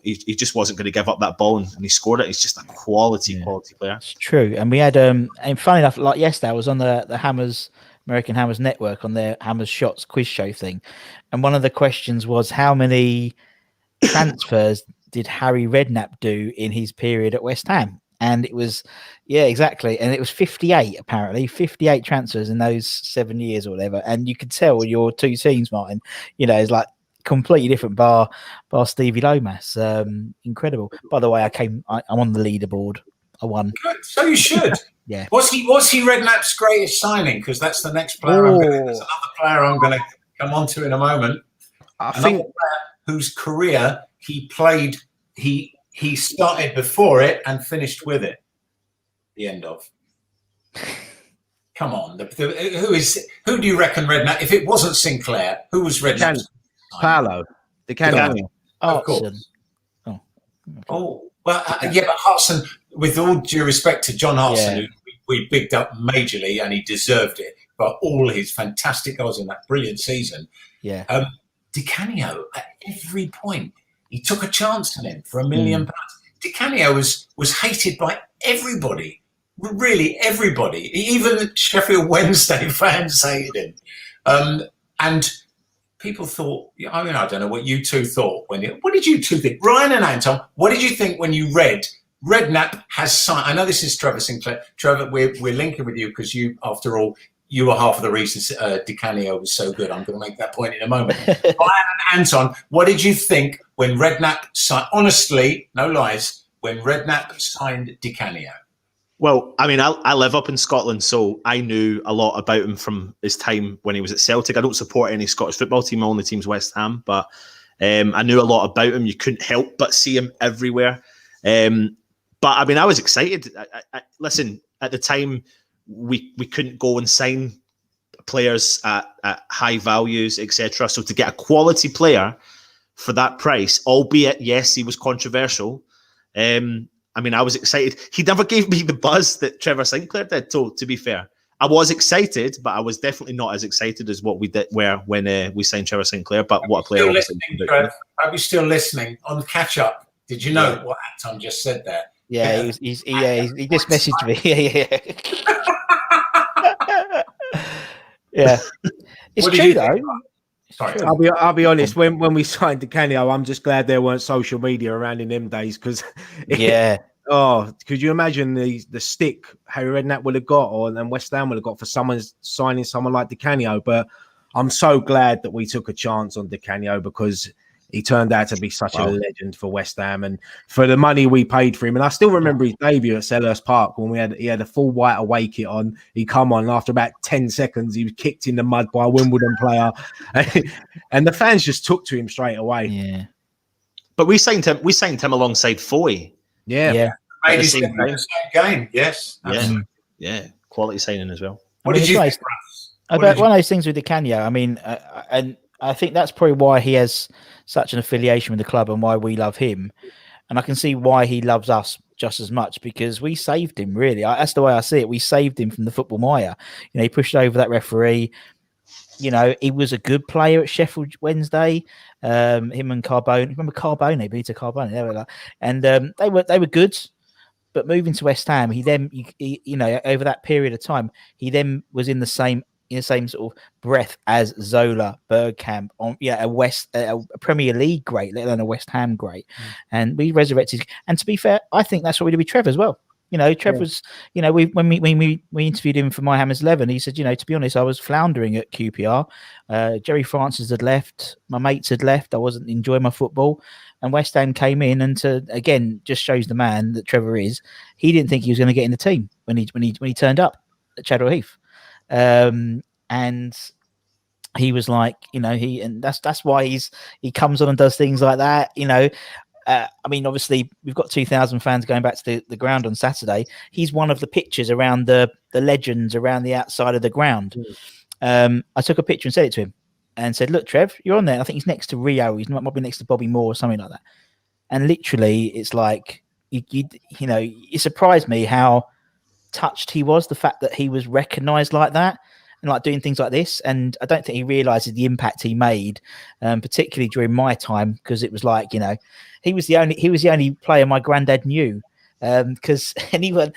he just wasn't going to give up that ball, and he scored it. He's just a quality player. It's true. And we had, and funny enough, like yesterday, I was on the Hammers, American Hammers Network, on their Hammers Shots quiz show thing. And one of the questions was, how many transfers did Harry Redknapp do in his period at West Ham? And it was, exactly. And it was 58, apparently, 58 transfers in those 7 years or whatever. And you could tell your two teams, Martin, it's like completely different bar Stevie Lomas. Incredible. By the way, I'm on the leaderboard. I won. Good. So you should. Yeah. Was he Redknapp's greatest signing? Because that's the next player. There's another player I'm going to come on to in a moment. Another player whose career he played. He started before it and finished with it. The end of. Come on. Who do you reckon Redknapp? If it wasn't Sinclair, who was Redknapp? Paolo. Di Canio. Of course. Oh, well, yeah, but Hartson, with all due respect to John Hartson, who we bigged up majorly, and he deserved it for all his fantastic goals in that brilliant season. Yeah. Di Canio, at every point, he took a chance on him for £1 million. Di Canio was hated by everybody, really everybody. Even the Sheffield Wednesday fans hated him. And people thought, I mean, I don't know what you two thought. What did you two think? Ryan and Anton, what did you think when you read Redknapp has signed? I know this is Trevor Sinclair. Trevor, we're linking with you because you, after all, you were half of the reason Di Canio was so good. I'm going to make that point in a moment. Ryan and Anton, what did you think when Redknapp signed? Honestly, no lies, when Redknapp signed Di Canio? Well, I mean, I live up in Scotland, so I knew a lot about him from his time when he was at Celtic. I don't support any Scottish football team. My only team's West Ham, but I knew a lot about him. You couldn't help but see him everywhere. But, I mean, I was excited. Listen, at the time, we couldn't go and sign players at high values, etc. So to get a quality player for that price, albeit, yes, he was controversial, I mean, I was excited. He never gave me the buzz that Trevor Sinclair did, to be fair. I was excited, but I was definitely not as excited as what we were when we signed Trevor Sinclair. But what a player. Are we still listening on the catch-up? Did you know what Anton just said there? Yeah, he just messaged me. Yeah. It's true, though. Sorry. I'll be honest. When we signed Di Canio, I'm just glad there weren't social media around in them days because could you imagine the stick Harry Redknapp would have got, and West Ham would have got for signing someone like Di Canio? But I'm so glad that we took a chance on Di Canio because he turned out to be such a legend for West Ham, and for the money we paid for him. And I still remember his debut at Selhurst Park when he had a full white away kit on. He come on, and after about 10 seconds, he was kicked in the mud by a Wimbledon player, and the fans just took to him straight away. Yeah, but we signed him alongside Foy. Yeah. Made his same game. Yes. Yeah. Quality signing as well. What did you think? About one of those things with Di Canio, I mean, and I think that's probably why he has such an affiliation with the club and why we love him. And I can see why he loves us just as much because we saved him, really. That's the way I see it. We saved him from the football mire. You know, he pushed over that referee. You know, he was a good player at Sheffield Wednesday. Him and Carbone. Remember Carbone? Peter Carbone. They were like, and they were good. But moving to West Ham, he then, you know, over that period of time, he then was in the same sort of breath as Zola, Bergkamp, a Premier League great, let alone a West Ham great. And we resurrected. And to be fair, I think that's what we did with Trevor as well. You know, Trevor's, you know, when we interviewed him for My Hammers 11, he said, you know, to be honest, I was floundering at QPR. Jerry Francis had left. My mates had left. I wasn't enjoying my football. And West Ham came in and again, just shows the man that Trevor is. He didn't think he was going to get in the team when he turned up at Chadwell Heath. And he was like, you know, that's why he comes on and does things like that, you know. I mean, obviously, we've got 2,000 fans going back to the ground on Saturday. He's one of the pictures around the legends around the outside of the ground. I took a picture and sent it to him and said, look, Trev, you're on there. I think he's next to Rio. He's might be next to Bobby Moore or something like that. And literally, it's like, you know, it surprised me how touched he was, the fact that he was recognized like that and like doing things like this. And I don't think he realizes the impact he made, particularly during my time, because it was like, you know, he was the only player my granddad knew, because anyone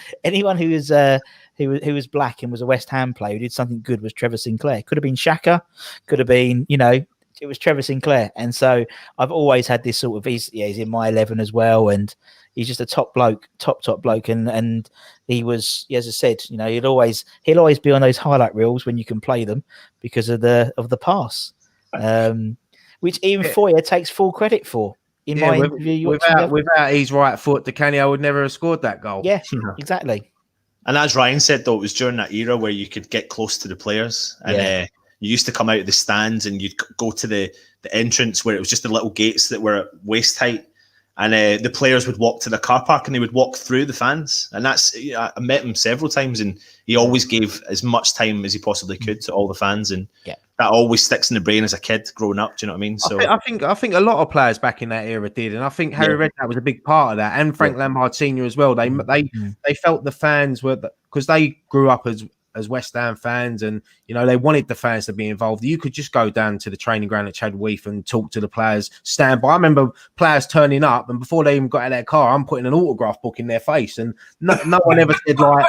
who was black and was a West Ham player who did something good was Trevor Sinclair. Could have been Shaka, could have been, you know, it was Trevor Sinclair. And so I've always had this sort of, he's in my 11 as well, and he's just a top bloke, and he was, as I said, you know, he'll always be on those highlight reels when you can play them because of the pass. which Ian Foyer takes full credit for. In my interview, without his right foot, Di Canio would never have scored that goal. Yeah, exactly. And as Ryan said, though, it was during that era where you could get close to the players, and you used to come out of the stands and you'd go to the entrance where it was just the little gates that were at waist height, and the players would walk to the car park and they would walk through the fans. And that's, I met him several times, and he always gave as much time as he possibly could to all the fans, and that always sticks in the brain as a kid growing up. Do you know what I mean? So I think a lot of players back in that era did, and I think Harry Redknapp was a big part of that, and Frank Lampard Senior as well. They felt the fans were, because they grew up as West Ham fans, and they wanted the fans to be involved. You could just go down to the training ground at Chadwell and talk to the players, stand by. I remember players turning up, and before they even got out of their car, I'm putting an autograph book in their face, and no one ever said no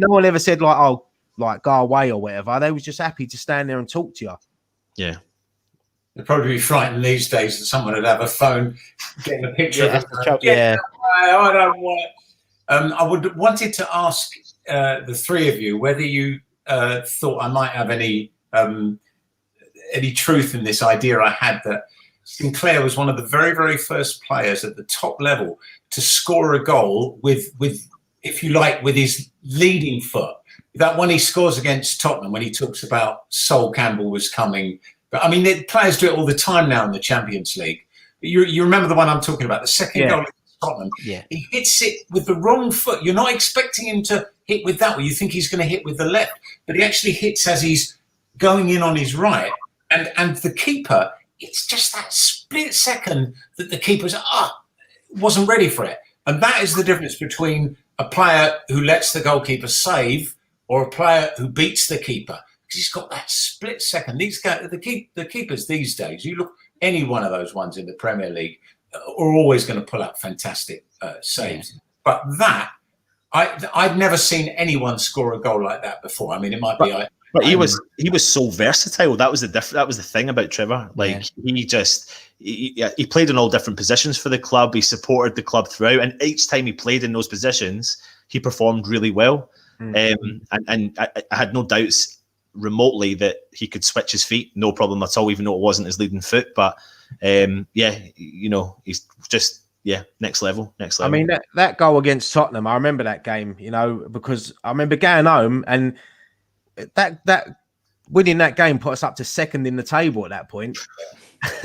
one ever said oh, go away or whatever. They was just happy to stand there and talk to you. Yeah. They'd probably be frightened these days that someone would have a phone, getting a picture of them. I don't want it. I wanted to ask the three of you whether you thought I might have any truth in this idea I had that Sinclair was one of the very, very first players at the top level to score a goal with if you like, with his leading foot. That when he scores against Tottenham, when he talks about Sol Campbell was coming. But I mean, the players do it all the time now in the Champions League. But you remember the one I'm talking about, the second goal against Tottenham. Yeah. He hits it with the wrong foot. You're not expecting him to hit with that one. You think he's going to hit with the left. But he actually hits as he's going in on his right. And the keeper, it's just that split second that the keeper's wasn't ready for it. And that is the difference between a player who lets the goalkeeper save or a player who beats the keeper, because he's got that split second. These guys, the keepers these days, you look any one of those ones in the Premier League are always going to pull up fantastic saves. Yeah. But that, I'd nenever seen anyone score a goal like that before. I mean, it might be. But he was so versatile. That was the thing about Trevor. Like he played in all different positions for the club. He supported the club throughout, and each time he played in those positions, he performed really well. And I had no doubts remotely that he could switch his feet, no problem at all, even though it wasn't his leading foot. But he's just next level. I mean, that goal against Tottenham, I remember that game, because I remember going home, and that winning that game put us up to second in the table at that point.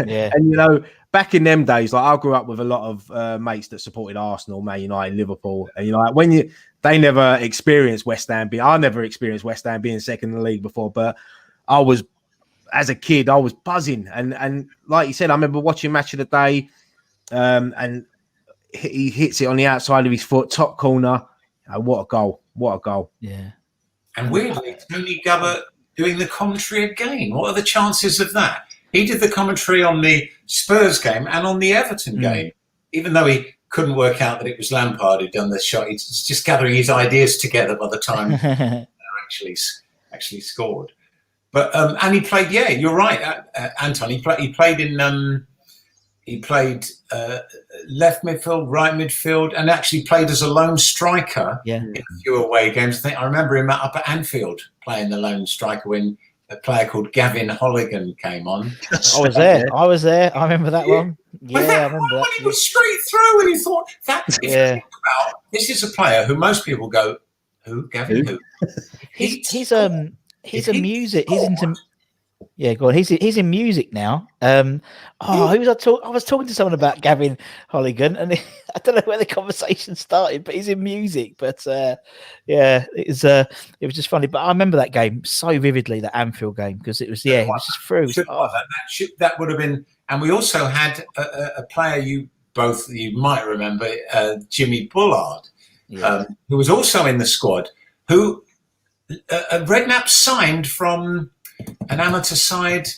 Yeah. And back in them days, like I grew up with a lot of mates that supported Arsenal, Man United, Liverpool, and they never experienced West Ham I never experienced West Ham being second in the league before, but as a kid, I was buzzing. And like you said, I remember watching Match of the Day, and he hits it on the outside of his foot, top corner. What a goal. Yeah. And weirdly, Tony Gubbert doing the commentary again. What are the chances of that? He did the commentary on the Spurs game and on the Everton game, even though he couldn't work out that it was Lampard who'd done the shot. He's just gathering his ideas together by the time they're actually scored. But and he played. Yeah, you're right, Anton. He played in left midfield, right midfield, and actually played as a lone striker in a few away games. I remember him up at Anfield playing the lone striker when a player called Gavin Holligan came on. I was there. I remember that one. Yeah, I remember that. He was straight through, and you thought that. If you think about, this is a player who most people go, who? Gavin who? He's a music. He's into. Yeah, go on. He's in music now. Who was I talking? I was talking to someone about Gavin Holligan, and I don't know where the conversation started, but he's in music. But it was just funny. But I remember that game so vividly, that Anfield game, because it was it was just through. That would have been. And we also had a player you might remember, Jimmy Bullard, who was also in the squad, who Redknapp signed from an amateur side,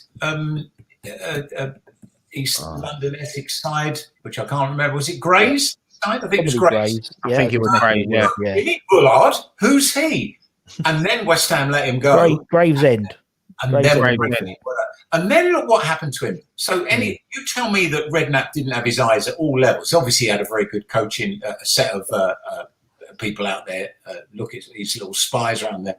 East London, Essex side, which I can't remember. Was it Gray's side? I think it was Gray's. I think it was Gray's. Yeah. Jimmy Bullard, who's he? And then West Ham let him go. Gravesend. And then look what happened to him. So you tell me that Redknapp didn't have his eyes at all levels. Obviously, he had a very good coaching set of people out there. Look at his little spies around the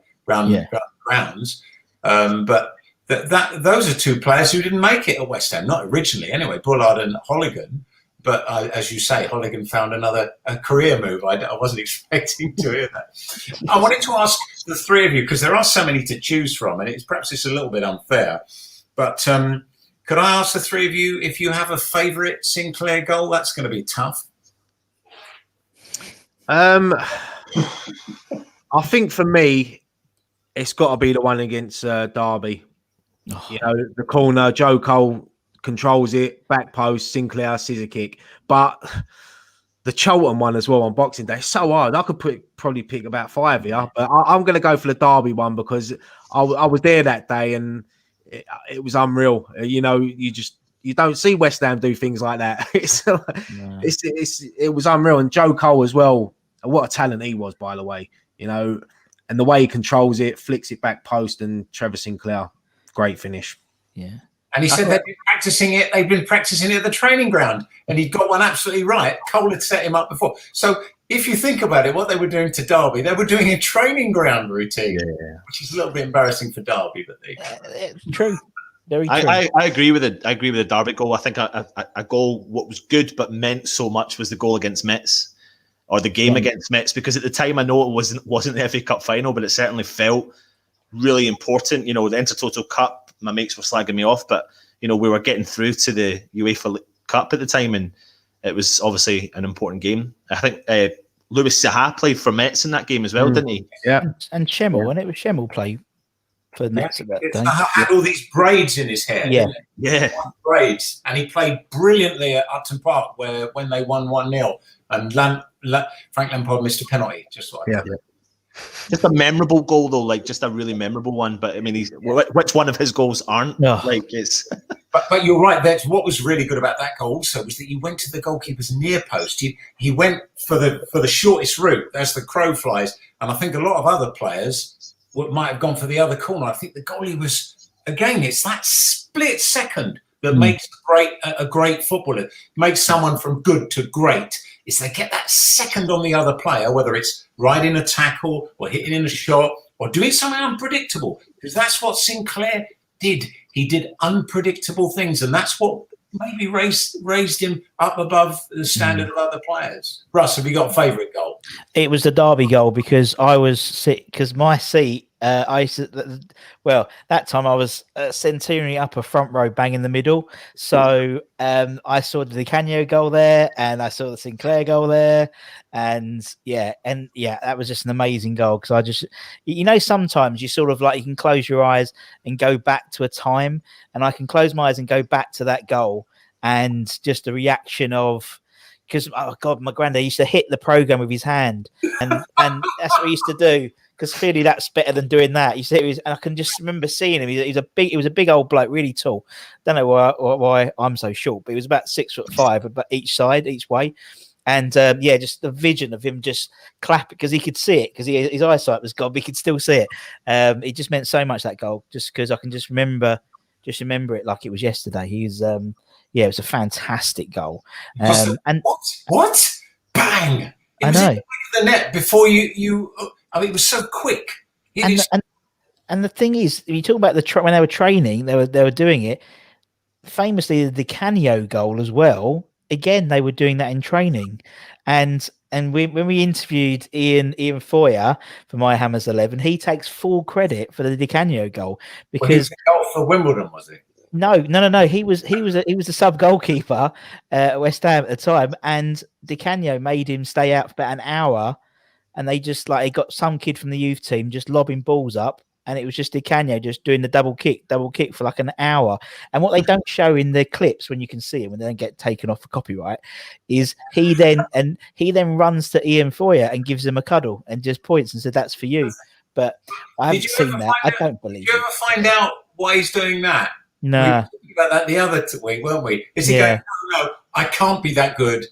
grounds. But those are two players who didn't make it at West Ham, not originally anyway, Bullard and Holligan. But as you say, Holligan found a career move. I wasn't expecting to hear that. I wanted to ask the three of you, because there are so many to choose from, and perhaps it's a little bit unfair. But could I ask the three of you if you have a favourite Sinclair goal? That's going to be tough. I think for me, it's got to be the one against Derby. Oh. You know, the corner, Joe Cole controls it, back post, Sinclair, scissor kick. But the Cholton one as well on Boxing Day, so hard. I could probably pick about 5 here, but I'm going to go for the Derby one because I was there that day and it was unreal. You know, you don't see West Ham do things like that. It was unreal. And Joe Cole as well, what a talent he was, by the way. You know, and the way he controls it, flicks it back post, and Trevor Sinclair, great finish. Yeah. And he said they've been practicing it. They've been practicing it at the training ground, and he got one absolutely right. Cole had set him up before. So if you think about it, what they were doing to Derby, they were doing a training ground routine, which is a little bit embarrassing for Derby. But true, very true. I agree with it. I agree with the Derby goal. I think a goal what was good but meant so much was the goal against Metz, or the game against Metz, because at the time I know it wasn't the FA Cup final, but it certainly felt really important. You know, the Intertoto Cup. My mates were slagging me off, but you know, we were getting through to the UEFA Cup at the time, and it was obviously an important game. I think Louis Saha played for Metz in that game as well, didn't he? Yeah, and Schemmel, and it was Schemmel played for Metz at that day. Saha had all these braids in his hair. Yeah, braids, and he played brilliantly at Upton Park, when they won 1-0, and Frank Lampard missed a penalty. Just like just a memorable goal though, like just a really memorable one. But I mean, which one of his goals aren't? No. Like it's. But you're right. That's what was really good about that goal. Also, was that he went to the goalkeeper's near post. He went for the shortest route. That's the crow flies, and I think a lot of other players might have gone for the other corner. I think the goalie was again. It's that split second that makes a great footballer, makes someone from good to great. Is they get that second on the other player, whether it's riding a tackle or hitting in a shot or doing something unpredictable, because that's what Sinclair did. He did unpredictable things, and that's what maybe raised him up above the standard of other players. Russ, have you got a favourite goal? It was the Derby goal because I was sick, because my seat, that time I was centenary upper front row, bang in the middle. So I saw the Di Canio goal there, and I saw the Sinclair goal there, and that was just an amazing goal. Because I just, sometimes you sort of like you can close your eyes and go back to a time, and I can close my eyes and go back to that goal, and just the reaction of. Because my granddad used to hit the program with his hand, and that's what he used to do. Because clearly that's better than doing that. And I can just remember seeing him. He was a big old bloke, really tall. Don't know why I'm so short, but he was about 6'5", but each way. And just the vision of him just clapping, because he could see it, because his eyesight was gone, but he could still see it. It just meant so much, that goal, just because I can just remember it like it was yesterday. He was it was a fantastic goal. And what? Bang! It was in the back of the net before you. I mean, it was so quick. And the thing is, you talk about when they were training, they were doing it. Famously, the Di Canio goal as well. Again, they were doing that in training, and when we interviewed Ian Foyer for My Hammers 11, he takes full credit for the Di Canio goal because he was the goal for Wimbledon, was he? No. He was the sub goalkeeper at West Ham at the time, and Di Canio made him stay out for about an hour. And they just he got some kid from the youth team just lobbing balls up, and it was just Di Canio just doing the double kick for like an hour. And what they don't show in the clips, when you can see it, when they don't get taken off for copyright, is he then runs to Ian Foyer and gives him a cuddle and just points and said, "That's for you." But I haven't seen that. I don't believe. Did you ever find out why he's doing that? No. We were talking about that the other week, weren't we? Is he going, no, I can't be that good.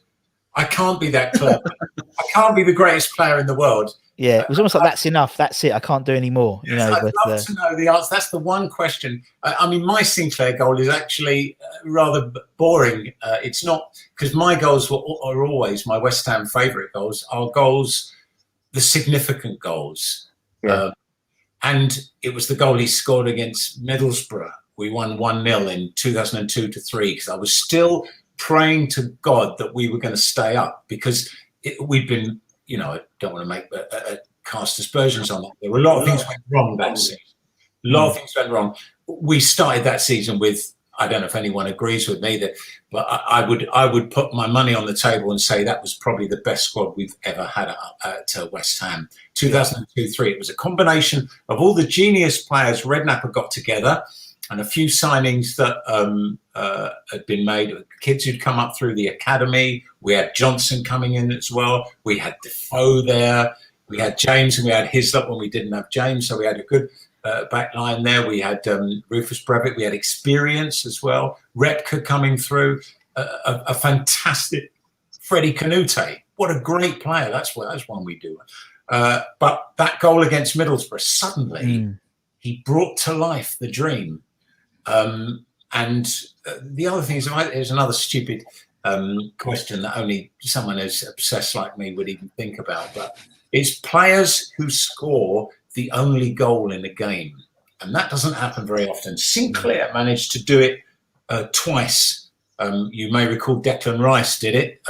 I can't be that clever. I can't be the greatest player in the world. Yeah, it was almost like that's enough. That's it. I can't do any more. I'd love to know the answer. That's the one question. I mean, my Sinclair goal is actually rather boring. It's not, because my goals are always my West Ham favourite goals. Are goals, the significant goals. Yeah. And it was the goal he scored against Middlesbrough. We won 1-0 in 2002-3 because I was still praying to God that we were going to stay up because we'd been, I don't want to make cast aspersions on that. There were a lot of things went wrong that season. A lot of things went wrong. We started that season with, I don't know if anyone agrees with me, but I would put my money on the table and say that was probably the best squad we've ever had at West Ham. 2002-3, it was a combination of all the genius players Redknapp got together and a few signings that had been made, kids who'd come up through the academy. We had Johnson coming in as well. We had Defoe there. We had James and we had Hislop when we didn't have James. So we had a good back line there. We had Rufus Brevett. We had experience as well. Repka coming through. A fantastic Freddie Canute. What a great player. That's one we do. But that goal against Middlesbrough, suddenly he brought to life the dream. And the other thing is, there's another stupid question that only someone as obsessed like me would even think about, but it's players who score the only goal in a game. And that doesn't happen very often. Sinclair managed to do it twice. You may recall Declan Rice did it,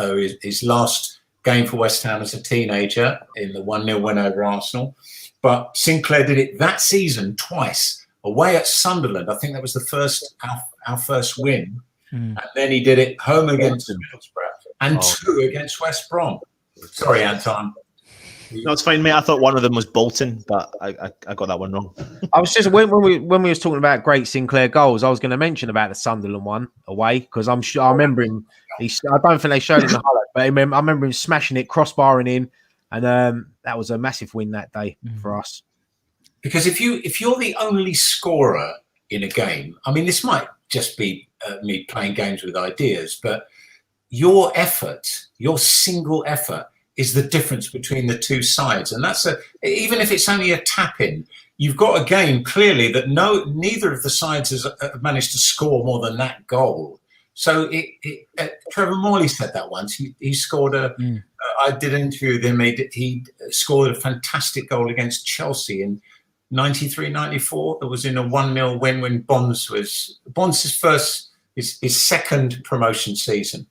his last game for West Ham as a teenager in the 1-0 win over Arsenal. But Sinclair did it that season twice. Away at Sunderland, I think that was our first win. And then he did it home against Middlesbrough and two against West Brom. Sorry, Anton. No, it's fine, mate. I thought one of them was Bolton, but I got that one wrong. I was just when we was talking about great Sinclair goals, I was going to mention about the Sunderland one away because I'm sure I remember him. I don't think they showed it in the highlight, but I remember him smashing it, crossbarring in, and that was a massive win that day for us. Because if you're the only scorer in a game, I mean, this might just be me playing games with ideas, but your effort, your single effort, is the difference between the two sides, and that's even if it's only a tap in, you've got a game clearly that neither of the sides has managed to score more than that goal. So Trevor Morley said that once. He scored I did an interview with him. He scored a fantastic goal against Chelsea in 93-94. That was in a 1-0 win when Bonds' his second promotion season.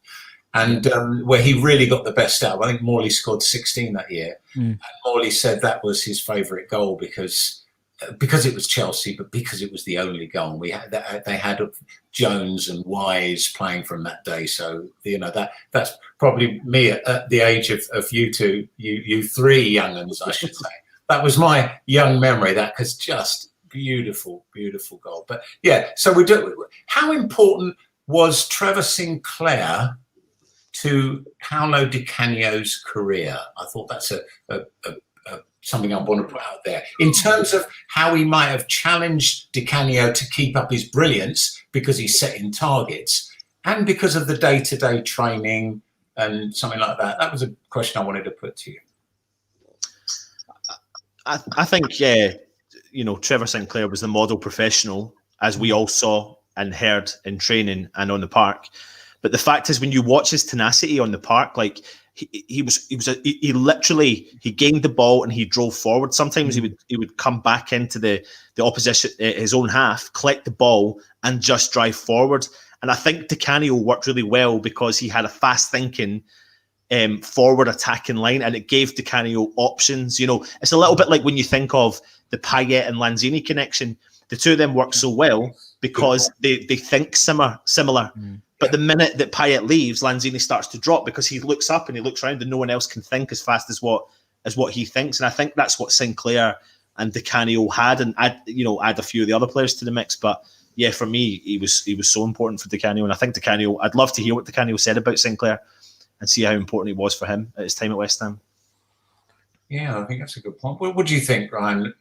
And where he really got the best out. I think Morley scored 16 that year. And Morley said that was his favourite goal because it was Chelsea, but because it was the only goal. They had Jones and Wise playing from that day. So that's probably me at the age of you two, you three young uns, I should say. That was my young memory. That was just beautiful, beautiful goal. But yeah, so how important was Trevor Sinclair to Paolo Di Canio's career? I thought that's something I want to put out there. In terms of how he might have challenged Di Canio to keep up his brilliance because he's setting targets and because of the day-to-day training and something like that. That was a question I wanted to put to you. I think, Trevor Sinclair was the model professional, as we all saw and heard in training and on the park. But the fact is, when you watch his tenacity on the park, like he literally gained the ball and he drove forward. Sometimes he would come back into the opposition, his own half, collect the ball and just drive forward. And I think Di Canio worked really well because he had a fast thinking forward attacking line, and it gave Di Canio options. It's a little bit like when you think of the Payet and Lanzini connection. The two of them work so well because they think similar. But the minute that Payet leaves, Lanzini starts to drop because he looks up and he looks around and no one else can think as fast as what he thinks. And I think that's what Sinclair and Di Canio had, and add a few of the other players to the mix. But yeah, for me, he was so important for Di Canio, and I think Di Canio. I'd love to hear what Di Canio said about Sinclair and see how important he was for him at his time at West Ham. Yeah, I think that's a good point. What do you think, Ryan?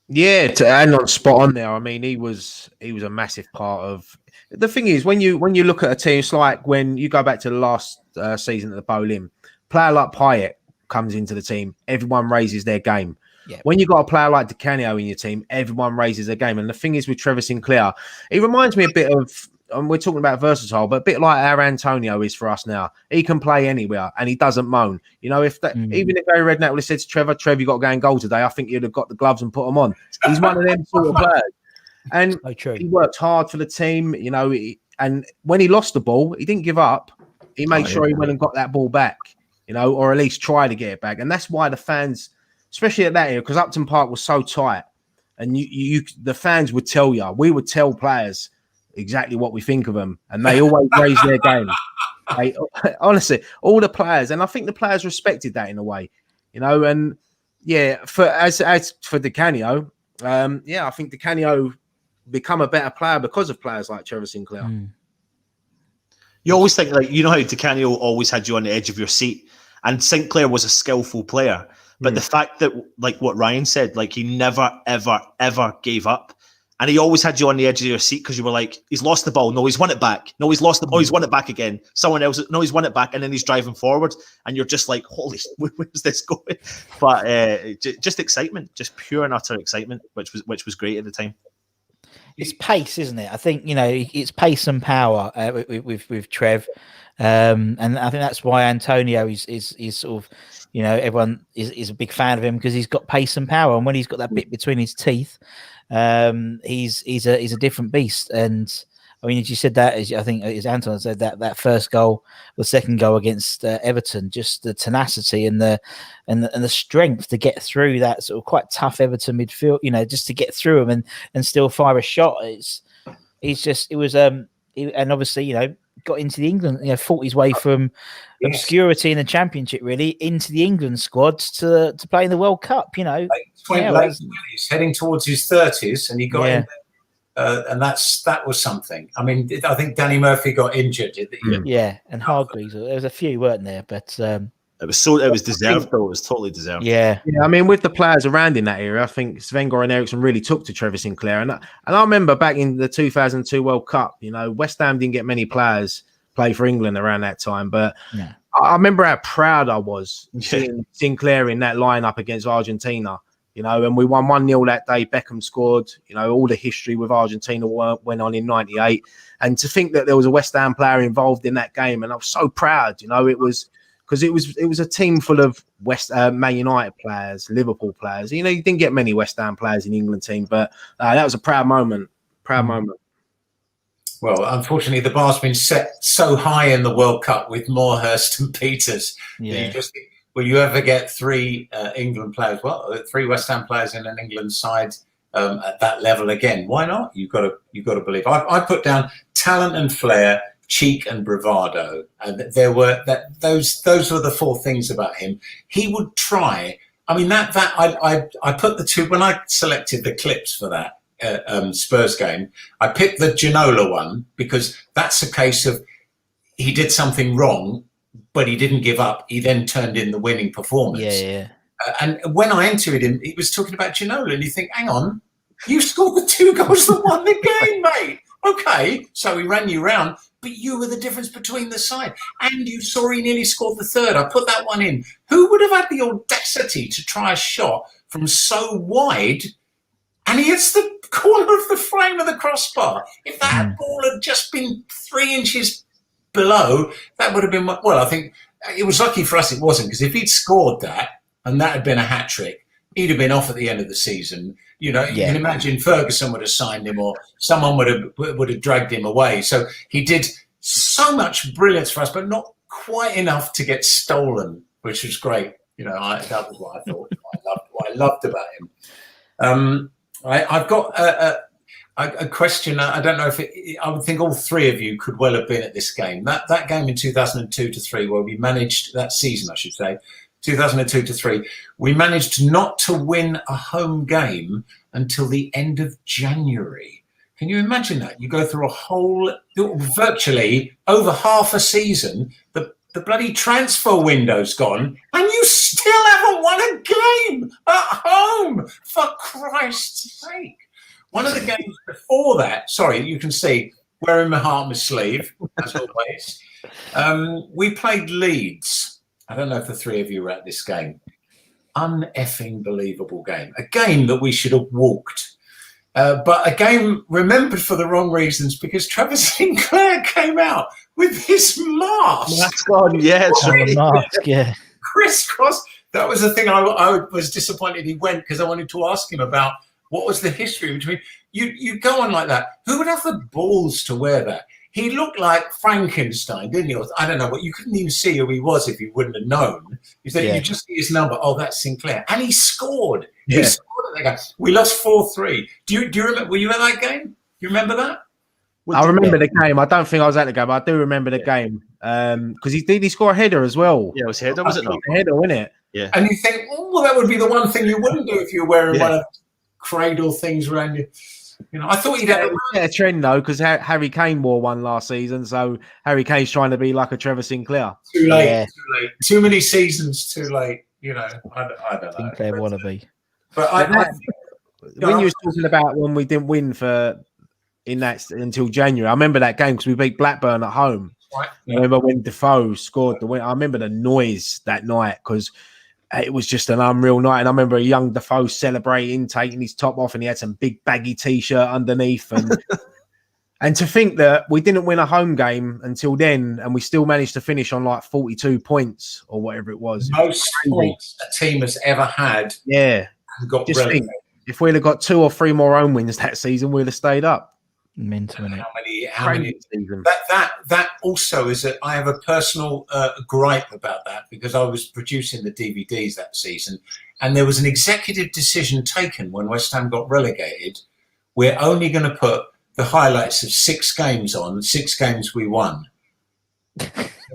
Yeah, and on spot on there. I mean, he was a massive part of. The thing is, when you look at a team, it's like when you go back to the last season at the Boleyn, player like Payet comes into the team, everyone raises their game. Yeah. When you got a player like Di Canio in your team, everyone raises their game. And the thing is with Trevor Sinclair, he reminds me a bit of we're talking about versatile, but a bit like our Antonio is for us now. He can play anywhere and he doesn't moan. You know, even if Gary Redknapp would have said to Trevor, Trev, you got to go and goal today, I think you'd have got the gloves and put them on. He's one of them sort of players. And he worked hard for the team, you know, and when he lost the ball, he didn't give up. He made sure he went and got that ball back, you know, or at least try to get it back. And that's why the fans, especially at that area, because Upton Park was so tight, and the fans would tell you, we would tell players exactly what we think of them, and they always raise their game. Honestly, all the players, and I think the players respected that in a way, you know. And yeah, as for Di Canio, I think Di Canio become a better player because of players like Trevor Sinclair. You always think, like, you know how Di Canio always had you on the edge of your seat, and Sinclair was a skillful player. But the fact that, like what Ryan said, like he never, ever, ever gave up. And he always had you on the edge of your seat because you were like, he's lost the ball. No, he's won it back. No, he's lost the ball. He's won it back again. Someone else, no, he's won it back. And then he's driving forward. And you're just like, holy, where's this going? But just excitement, just pure and utter excitement, which was great at the time. It's pace, isn't it? I think, you know, it's pace and power with Trev. And I think that's why Antonio is sort of, you know, everyone is a big fan of him because he's got pace and power. And when he's got that bit between his teeth, he's a different beast. And I mean, as you said that, I think as Anton said, that first goal, the second goal against Everton, just the tenacity and the strength to get through that sort of quite tough Everton midfield, you know, just to get through them and still fire a shot. And obviously, you know, got into the England, you know, fought his way from obscurity in the Championship really into the England squad to play in the World Cup. You know, he's heading towards his 30s, and he got in there, and that was something. I mean, I think Danny Murphy got injured. And Hargreaves. There was a few, weren't there? But it was deserved, though. It was totally deserved. Yeah. I mean, with the players around in that era, I think Sven-Goran Eriksson really took to Trevor Sinclair. And I remember back in the 2002 World Cup, you know, West Ham didn't get many players play for England around that time. But I remember how proud I was seeing Sinclair in that lineup against Argentina, you know, and we won 1-0 that day. Beckham scored, you know, all the history with Argentina went on in 98. And to think that there was a West Ham player involved in that game, and I was so proud, you know, it was because it was a team full of Man United players, Liverpool players. You know, you didn't get many West Ham players in the England team, but that was a proud moment. Moment. Well, unfortunately, the bar's been set so high in the World Cup with Moorhurst and Peters. You just think, will you ever get three England players? Well, three West Ham players in an England side at that level again. Why not? You've got to believe. I put down talent and flair, cheek and bravado, and those were the four things about him. He would try. I mean, I put the two when I selected the clips for that Spurs game. I picked the Ginola one because that's a case of he did something wrong, but he didn't give up. He then turned in the winning performance. And when I entered him, he was talking about Ginola, and you think, hang on, you scored the 2 goals that won the game, mate. Okay, so he ran you round, but you were the difference between the side. And you saw he nearly scored the third. I put that one in. Who would have had the audacity to try a shot from so wide, and he hits the corner of the frame of the crossbar? If that ball had just been 3 inches below, that would have been, well, I think it was lucky for us it wasn't, because if he'd scored that and that had been a hat-trick, he'd have been off at the end of the season. You know, you can imagine Ferguson would have signed him, or someone would have dragged him away. So he did so much brilliance for us, but not quite enough to get stolen, which was great. You know, that was what I thought. What I loved about him. I've got a question. I don't know if I would think all three of you could well have been at this game. That game in 2002-3, where we managed that season, I should say. 2002-3, we managed not to win a home game until the end of January. Can you imagine that? You go through a whole, virtually over half a season, the bloody transfer window's gone, and you still haven't won a game at home, for Christ's sake. One of the games before that, sorry, you can see, wearing my heart on my sleeve, as always, we played Leeds. I don't know if the three of you were at this game. Uneffing believable game. A game that we should have walked. but a game remembered for the wrong reasons because Trevor Sinclair came out with his mask. That's on, yeah, it's right. Mask, yeah. Crisscross. That was the thing I was disappointed he went because I wanted to ask him about what was the history between you go on like that. Who would have the balls to wear that? He looked like Frankenstein, didn't he? Or, I don't know, but you couldn't even see who he was if you wouldn't have known. Is that you just see his number? Oh, that's Sinclair, and he scored. Yeah. He scored at that game. We lost 4-3. Do you remember? Were you at that game? Do you remember that? I remember the game. I don't think I was at the game, but I do remember the game because he score a header as well. Yeah, it was header, was it not? A header, wasn't it? Yeah. And you think, oh, well, that would be the one thing you wouldn't do if you were wearing one of the cradle things around you. You know, I thought he'd have a trend though, because Harry Kane wore one last season, so Harry Kane's trying to be like a Trevor Sinclair. Too late, too late. Too many seasons, too late. You know, I don't know. Sinclair wannabe. But when you were talking about when we didn't win until January, I remember that game because we beat Blackburn at home. Right. I remember when Defoe scored the win. I remember the noise that night because it was just an unreal night. And I remember a young Defoe celebrating, taking his top off, and he had some big baggy t-shirt underneath. And and to think that we didn't win a home game until then, and we still managed to finish on like 42 points or whatever it was. Most points a team has ever had. Yeah. Got just think, if we'd have got 2 or 3 more home wins that season, we'd have stayed up. Mental, How many? That also is I have a personal gripe about that because I was producing the DVDs that season, and there was an executive decision taken when West Ham got relegated. We're only going to put the highlights of 6 games on, 6 games we won.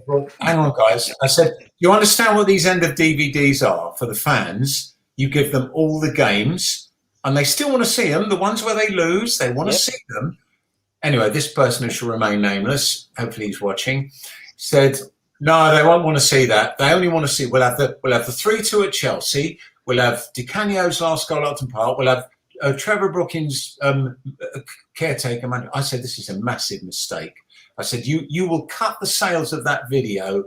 Well, hang on, guys. I said, you understand what these end of DVDs are for the fans? You give them all the games, and they still want to see them. The ones where they lose, they want to see them. Anyway, this person who shall remain nameless, hopefully he's watching, said, no, they won't want to see that. They only want to see, we'll have the 3-2 at Chelsea. We'll have Di Canio's last goal at Upton Park. We'll have Trevor Brookings' caretaker man. I said, this is a massive mistake. I said, you will cut the sales of that video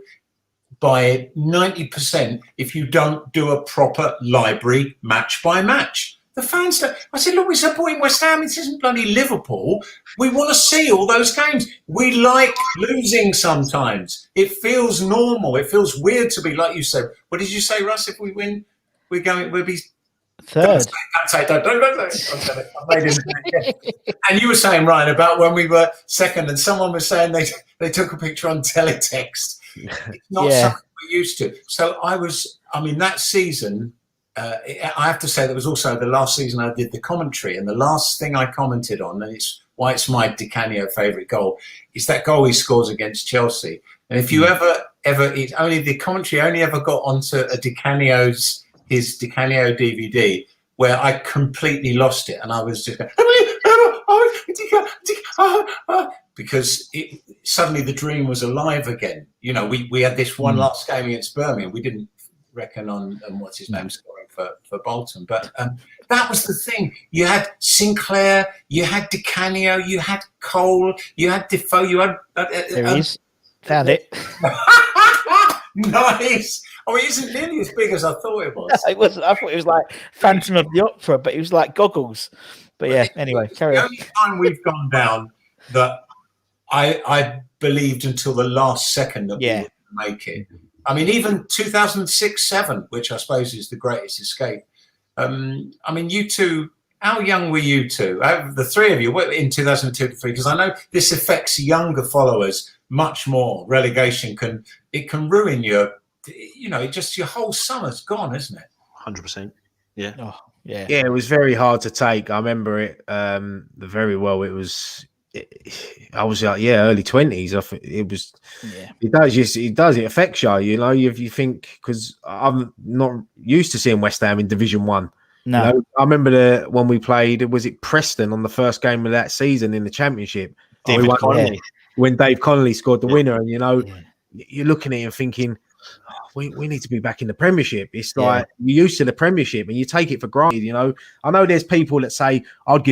by 90% if you don't do a proper library match by match. The fans, I said, look, we're supporting West Ham. This isn't bloody Liverpool. We want to see all those games. We like losing sometimes. It feels normal. It feels weird to be, like you said. What did you say, Russ? If we win, we'll be third. Don't say it. And you were saying, Ryan, about when we were second, and someone was saying they took a picture on teletext. It's not something we're used to. So that season, I have to say that was also the last season I did the commentary, and the last thing I commented on, and it's why it's my Di Canio favourite goal, is that goal he scores against Chelsea. And if you the commentary only ever got onto his Di Canio DVD, where I completely lost it, and I was just going, because suddenly the dream was alive again. You know, we had this one last game against Birmingham. We didn't reckon on what's his name scoring for Bolton, but that was the thing. You had Sinclair, you had Di Canio, you had Cole, you had Defoe, you had there he is. Found it. Nice. Oh, it isn't nearly as big as I thought it was. It was. I thought it was like Phantom of the Opera, but it was like goggles. But yeah, anyway, carry on. The only time we've gone down that I believed until the last second that we would make it. I mean, even 2006-07, which I suppose is the greatest escape. You two, how young were you two? The three of you in 2002-03, because I know this affects younger followers much more. Relegation can ruin your whole summer's gone, isn't it? 100%. Yeah. Oh, yeah. Yeah, it was very hard to take. I remember it very well. It was. I was like, early 20s. I think it was. Yeah. It does. It affects you. You know, if you think, because I'm not used to seeing West Ham in Division 1. No, you know, I remember when we played. Was it Preston on the first game of that season in the Championship? When Dave Connolly scored the winner, and you're looking at it and thinking, we need to be back in the Premiership. It's like you're used to the Premiership and you take it for granted. You know, I know there's people that say I'd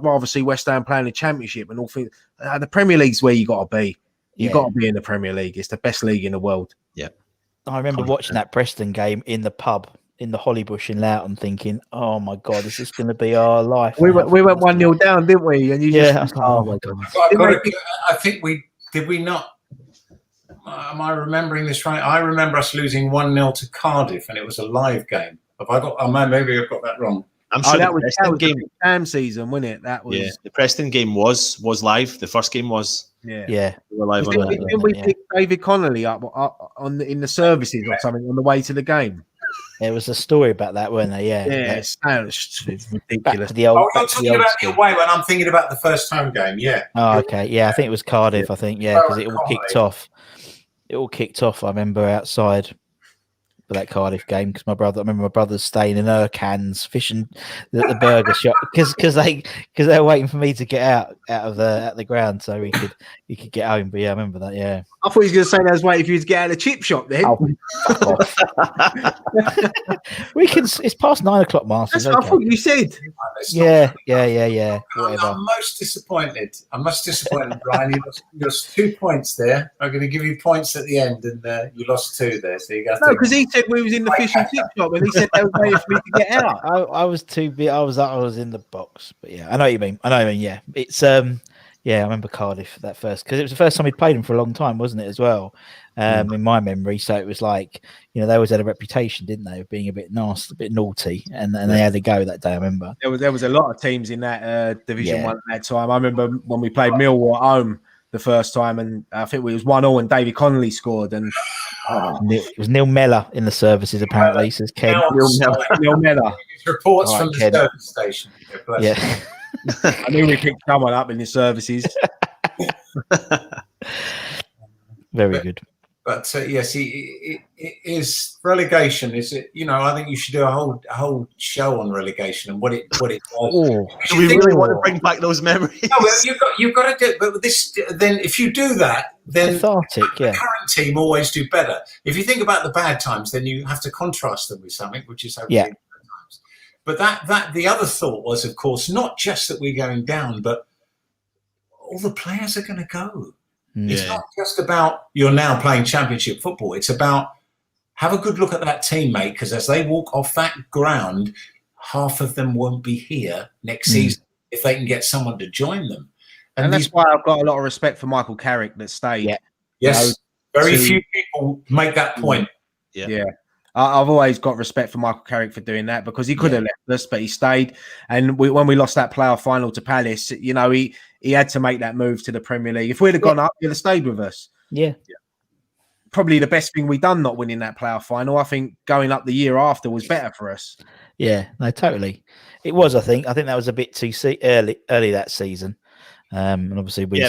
rather see West Ham playing the Championship and all things. The Premier League's where you got to be. You got to be in the Premier League. It's the best league in the world. Yeah. I remember watching that Preston game in the pub in the Hollybush in Loughton, thinking, "Oh my God, is this going to be our life?" We now? went 1-0 down, didn't we? And you Yeah, I just, was like, oh my God. I think we did. We not. Am I remembering this right? I remember us losing 1-0 to Cardiff, and it was a live game. Have I got? Oh man, maybe I've got that wrong. I'm sure that was Preston the game. big Cam season, wasn't it? That was The Preston game was live. The first game was. yeah. We were live on that. Didn't we pick David Connolly up in the services or something on the way to the game? There was a story about that, weren't there? Yeah, Yes, that was back ridiculous. to the old. Oh, you're back to the talking old about school. the away when I'm thinking about the first home game. Yeah. Oh, okay. Yeah, I think it was Cardiff. I think because it all kicked off. It all kicked off. I remember outside for that Cardiff game because I remember my brother's staying in Urcans fishing at the burger shop because they were waiting for me to get out of the ground so he could get home. But yeah, I remember that. Yeah. I thought he was going to say that was waiting for you to get out of the chip shop then. Oh, fuck off. We can. It's past 9 o'clock, Masters. That's what I thought you said. Yeah. Whatever. I'm most disappointed. Brian. You lost 2 points there. I'm going to give you points at the end, and you lost 2 there. So you got No, because he said we was in the fish and chip shop, and he said they were waiting for me to get out. I was too big. I was in the box, but yeah, I know what you mean. Yeah, it's yeah, I remember Cardiff that first because it was the first time we'd played them for a long time, wasn't it? As well, in my memory. So it was like they always had a reputation, didn't they, of being a bit nasty, a bit naughty, and they had a go that day. I remember there was a lot of teams in that Division 1 at that time. I remember when we played Millwall at home the first time, and I think it was 1-1, and David Connolly scored, and it was Neil Mellor in the services. Apparently, says Ken. Neil Mellor. Reports from the service station. Yeah. I knew we picked someone up in the services. Very good. But yes, it is relegation. Is it? I think you should do a whole show on relegation and what it does. Do we really want to bring back those memories? No, you've got to do. But then if you do that, then cathartic. Yeah. The current team always do better. If you think about the bad times, then you have to contrast them with something, which is hopefully. Yeah. But that the other thought was, of course, not just that we're going down, but all the players are going to go. Yeah. It's not just about you're now playing championship football. It's about have a good look at that team, mate, because as they walk off that ground, half of them won't be here next season if they can get someone to join them. And that's why I've got a lot of respect for Michael Carrick that stayed. Yeah. Yes, very few people make that point. Yeah. I've always got respect for Michael Carrick for doing that because he could have left us, but he stayed. And when we lost that playoff final to Palace, he had to make that move to the Premier League. If we'd have gone up, he'd have stayed with us. Yeah. Probably the best thing we done not winning that playoff final. I think going up the year after was better for us. Yeah, no, totally. It was, I think that was a bit too early that season. And obviously, but do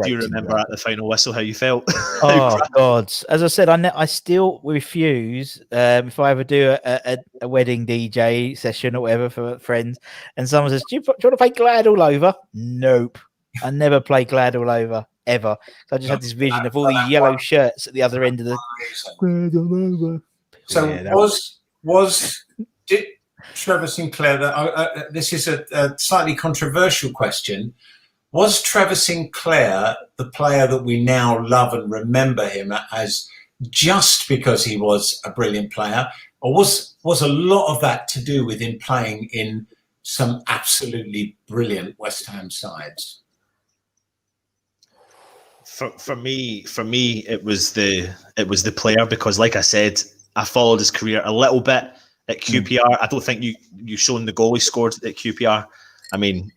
you remember at the final whistle how you felt? Oh God! As I said, I still refuse. If I ever do a wedding DJ session or whatever for friends, and someone says, "Do you want to play Glad All Over?" Nope, I never play Glad All Over ever. So I just had this vision of all these yellow shirts at the other end of the Glad All Over. So did Trevor Sinclair? This is a slightly controversial question. Was Trevor Sinclair the player that we now love and remember him as just because he was a brilliant player? Or was a lot of that to do with him playing in some absolutely brilliant West Ham sides? For me, it was the player because, like I said, I followed his career a little bit at QPR. I don't think you shown the goal he scored at QPR. I mean,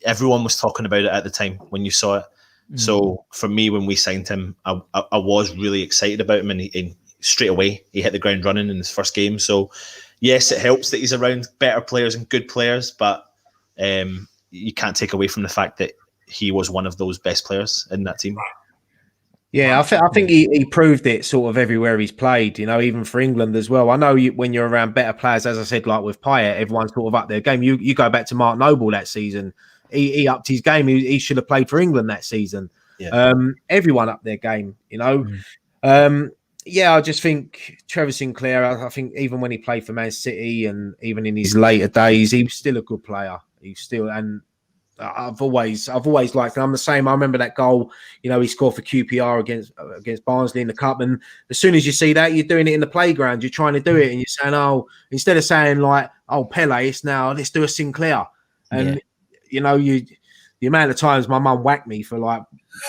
everyone was talking about it at the time when you saw it. So for me, when we signed him, I was really excited about him, and straight away he hit the ground running in his first game. So yes, it helps that he's around better players and good players, but you can't take away from the fact that he was one of those best players in that team. Yeah, I think he proved it sort of everywhere he's played, even for England as well. I know when you're around better players, as I said, like with Payet, everyone's sort of up their game. You go back to Martin Noble that season. He upped his game. He should have played for England that season. Yeah. Everyone upped their game, I just think Trevor Sinclair, I think even when he played for Man City and even in his later days, he was still a good player. I've always liked him. I'm the same. I remember that goal, he scored for QPR against Barnsley in the cup. And as soon as you see that, you're doing it in the playground. You're trying to do it, and you're saying, "Oh," instead of saying like, "Oh, Pele," it's now let's do a Sinclair. And the amount of times my mum whacked me for like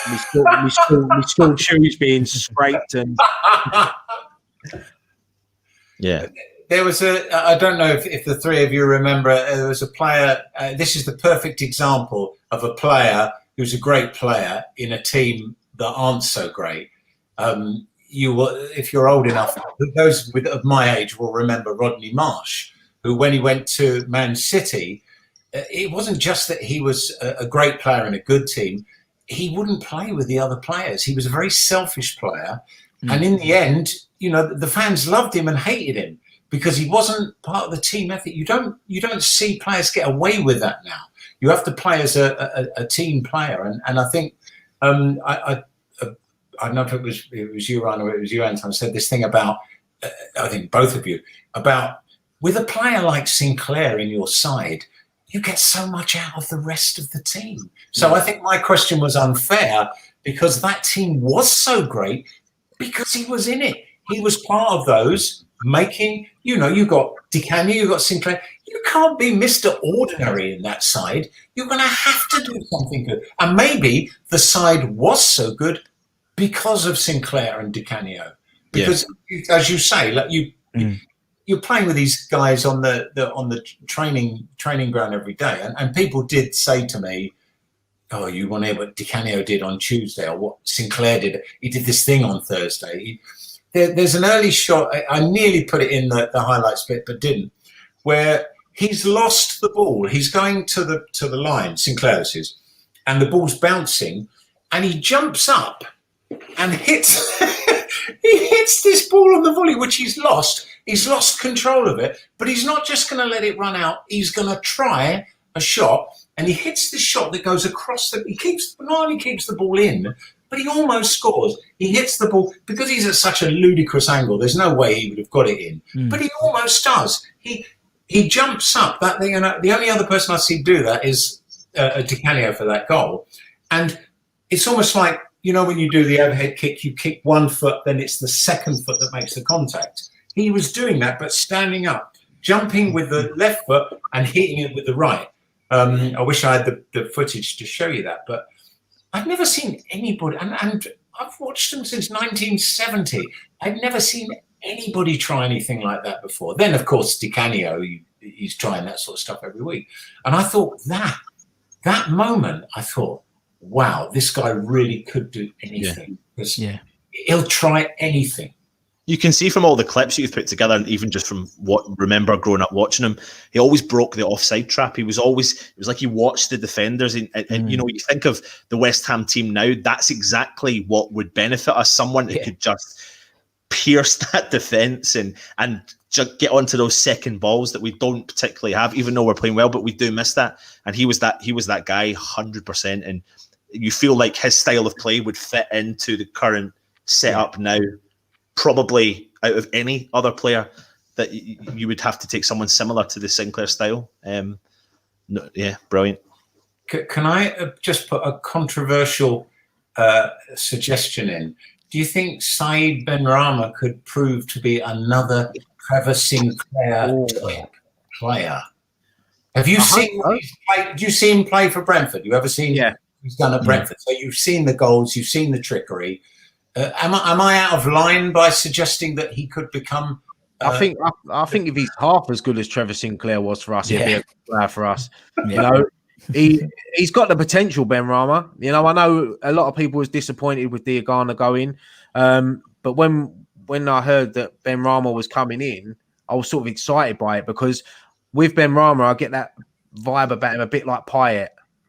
my school shoes being scraped and yeah. There was I don't know if the three of you remember, there was a player, this is the perfect example of a player who's a great player in a team that aren't so great. You will, if you're old enough, those of my age will remember Rodney Marsh, who when he went to Man City, it wasn't just that he was a great player in a good team, he wouldn't play with the other players. He was a very selfish player. And in the end, the fans loved him and hated him, because he wasn't part of the team effort. You don't see players get away with that now. You have to play as a team player, and I think I don't know if it was you, Ryan, or it was you, Anton, said this thing about I think both of you about with a player like Sinclair in your side, you get so much out of the rest of the team. So I think my question was unfair, because that team was so great because he was in it. He was part of those. Making, you got Di Canio, you got Sinclair. You can't be Mr. Ordinary in that side. You're going to have to do something good. And maybe the side was so good because of Sinclair and Di Canio. Because, as you say, like you're playing with these guys on the training ground every day, and people did say to me, "Oh, you want to hear what Di Canio did on Tuesday, or what Sinclair did? He did this thing on Thursday." There's an early shot, I nearly put it in the highlights bit, but didn't, where he's lost the ball. He's going to the line, Sinclair's is, and the ball's bouncing, and he jumps up and hits he hits this ball on the volley, which he's lost. He's lost control of it, but he's not just going to let it run out. He's going to try a shot, and he hits the shot that goes across not only keeps the ball in, but he almost scores. He hits the ball because he's at such a ludicrous angle. There's no way he would have got it in, but he almost does. He jumps up. That thing, the only other person I see do that is Di Canio for that goal. And it's almost like, when you do the overhead kick, you kick one foot, then it's the second foot that makes the contact. He was doing that, but standing up, jumping with the left foot and hitting it with the right. I wish I had the footage to show you that, but I've never seen anybody, and I've watched them since 1970. I've never seen anybody try anything like that before. Then, of course, Di Canio, he's trying that sort of stuff every week. And I thought that moment, I thought, wow, this guy really could do anything. He'll try anything. You can see from all the clips you've put together, and even just from remember growing up watching him, he always broke the offside trap. It was like he watched the defenders, and you think of the West Ham team now, that's exactly what would benefit us. Someone who could just pierce that defence and just get onto those second balls that we don't particularly have, even though we're playing well, but we do miss that. And he was that guy 100%. And you feel like his style of play would fit into the current setup now. Probably out of any other player that you would have to take someone similar to the Sinclair style. Brilliant. Can I just put a controversial suggestion in? Do you think Said Benrahma could prove to be another Trevor Sinclair type player? Have you seen? Do you see him play for Brentford? You ever seen? Yeah, he's done at Brentford. So you've seen the goals, you've seen the trickery. Am I out of line by suggesting that he could become? I think if he's half as good as Trevor Sinclair was for us, he'd be a good player for us. He's got the potential, Benrahma. I know a lot of people was disappointed with Diagana going, but when I heard that Benrahma was coming in, I was sort of excited by it, because with Benrahma, I get that vibe about him a bit like Payet.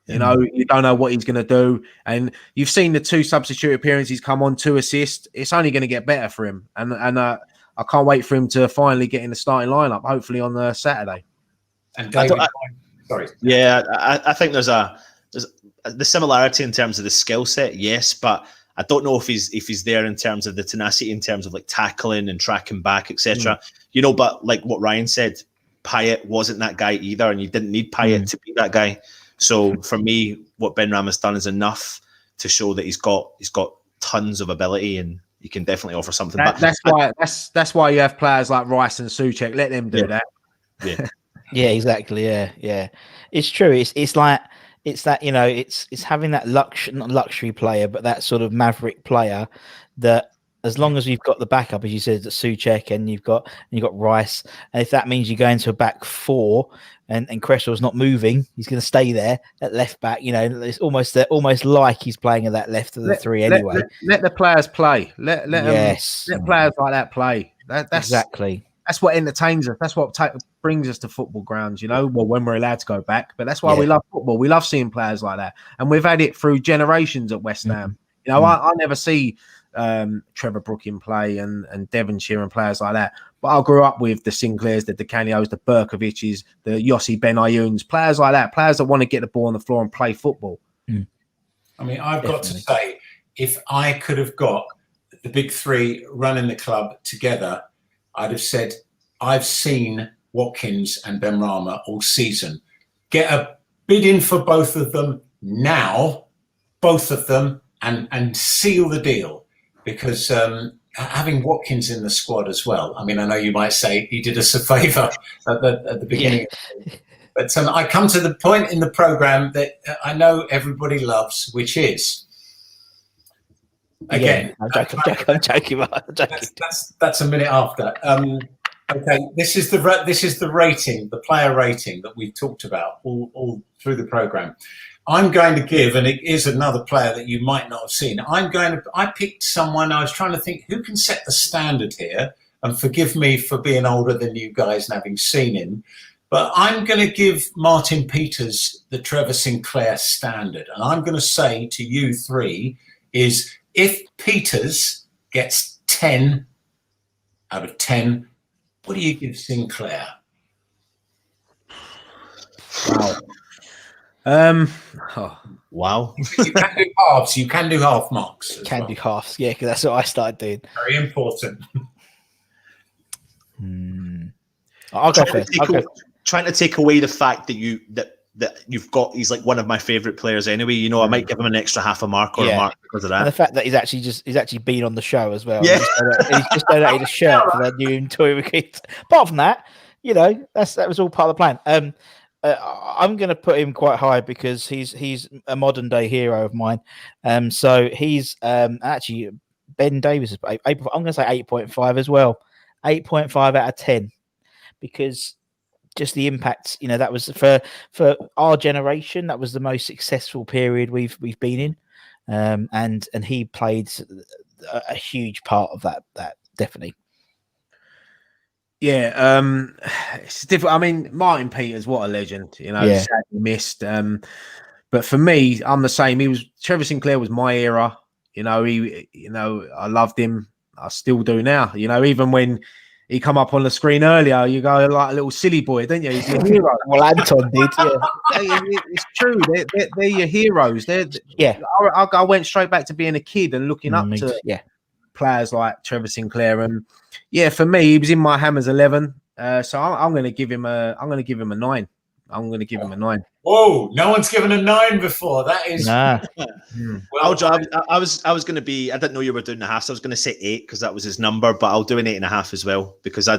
You don't know what he's going to do. And you've seen the 2 substitute appearances come on, 2 assists. It's only going to get better for him. And I can't wait for him to finally get in the starting lineup, hopefully on Saturday. And David, sorry. Yeah, I think there's the similarity in terms of the skill set, yes, but I don't know if he's there in terms of the tenacity, in terms of like tackling and tracking back, etc. But like what Ryan said, Payet wasn't that guy either, and you didn't need Payet to be that guy. So for me, what Ben Ram has done is enough to show that he's got tons of ability and he can definitely offer something. That's why you have players like Rice and Souček. Let them do that. Yeah. Yeah, exactly. Yeah. It's true. It's like it's that, you know, it's having that not luxury player, but that sort of maverick player that, as long as you've got the backup, as you said, the Souček, and you've got Rice, and if that means you go into a back four and Creswell's not moving, he's going to stay there at left back. You know, it's almost like he's playing at that left of the three anyway. Let the players play. Let players like that play. That's exactly. That's what entertains us. That's what brings us to football grounds, you know, well, when we're allowed to go back. But that's why we love football. We love seeing players like that. And we've had it through generations at West Ham. You know, I never see Trevor Brooking play and Devonshire and players like that. But I grew up with the Sinclairs, the DeCanios, the Berkoviches, the Yossi Benayoun's, players like that, players that want to get the ball on the floor and play football. I mean, I've got to say, if I could have got the big three running the club together, I'd have said, I've seen Watkins and Benrahma all season. Get a bid in for both of them now, both of them, and seal the deal. Because having Watkins in the squad as well, I mean, I know you might say he did us a favour at the beginning. Yeah. But I come to the point in the programme that I know everybody loves, which is, again, I'm joking. That's a minute after. Okay, this is the rating, the player rating that we've talked about all through the programme. I'm going to give, and it is another player that you might not have seen. I picked someone. I was trying to think who can set the standard here, and forgive me for being older than you guys and having seen him, but I'm going to give Martin Peters the Trevor Sinclair standard, and I'm going to say to you three is, if Peters gets 10 out of 10, what do you give Sinclair? Wow. Wow. You can do halves. You can do half marks. Do halves. Yeah, because that's what I started doing. Very important. I'll go first. Trying to take away the fact that you've got, he's like one of my favourite players anyway. You know, I might give him an extra half a mark or a mark because of that. And the fact that he's actually been on the show as well. Yeah. He's just donated a shirt for that new toy. Apart from that, you know, that was all part of the plan. I'm going to put him quite high because he's a modern day hero of mine. So he's actually Ben Davis. I'm going to say 8.5 as well. 8.5 out of 10 because just the impact. You know, that was for our generation. That was the most successful period we've been in, and he played a huge part of that definitely. Yeah, it's difficult. I mean, Martin Peters, what a legend, you know, sadly missed. But for me, I'm the same. Trevor Sinclair was my era. You know, I loved him. I still do now. You know, even when he come up on the screen earlier, you go like a little silly boy, don't you? He's your hero. Well, Anton did. Yeah. It's true. They're your heroes. I went straight back to being a kid and looking up to players like Trevor Sinclair, and for me, he was in my Hammers 11. So I'm going to give him a 9. I'm going to give him a 9. Whoa! No one's given a 9 before. That is. Nah. Well, I was going to be. I didn't know you were doing the half, so I was going to say 8 because that was his number. But I'll do an 8.5 as well because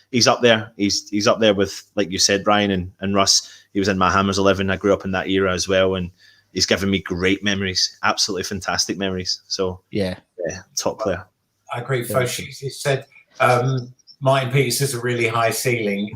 he's up there. He's up there with, like you said, Ryan and Russ. He was in my Hammers 11. I grew up in that era as well, and he's given me great memories, absolutely fantastic memories. So top player. I agree. He said Martin Peters has a really high ceiling.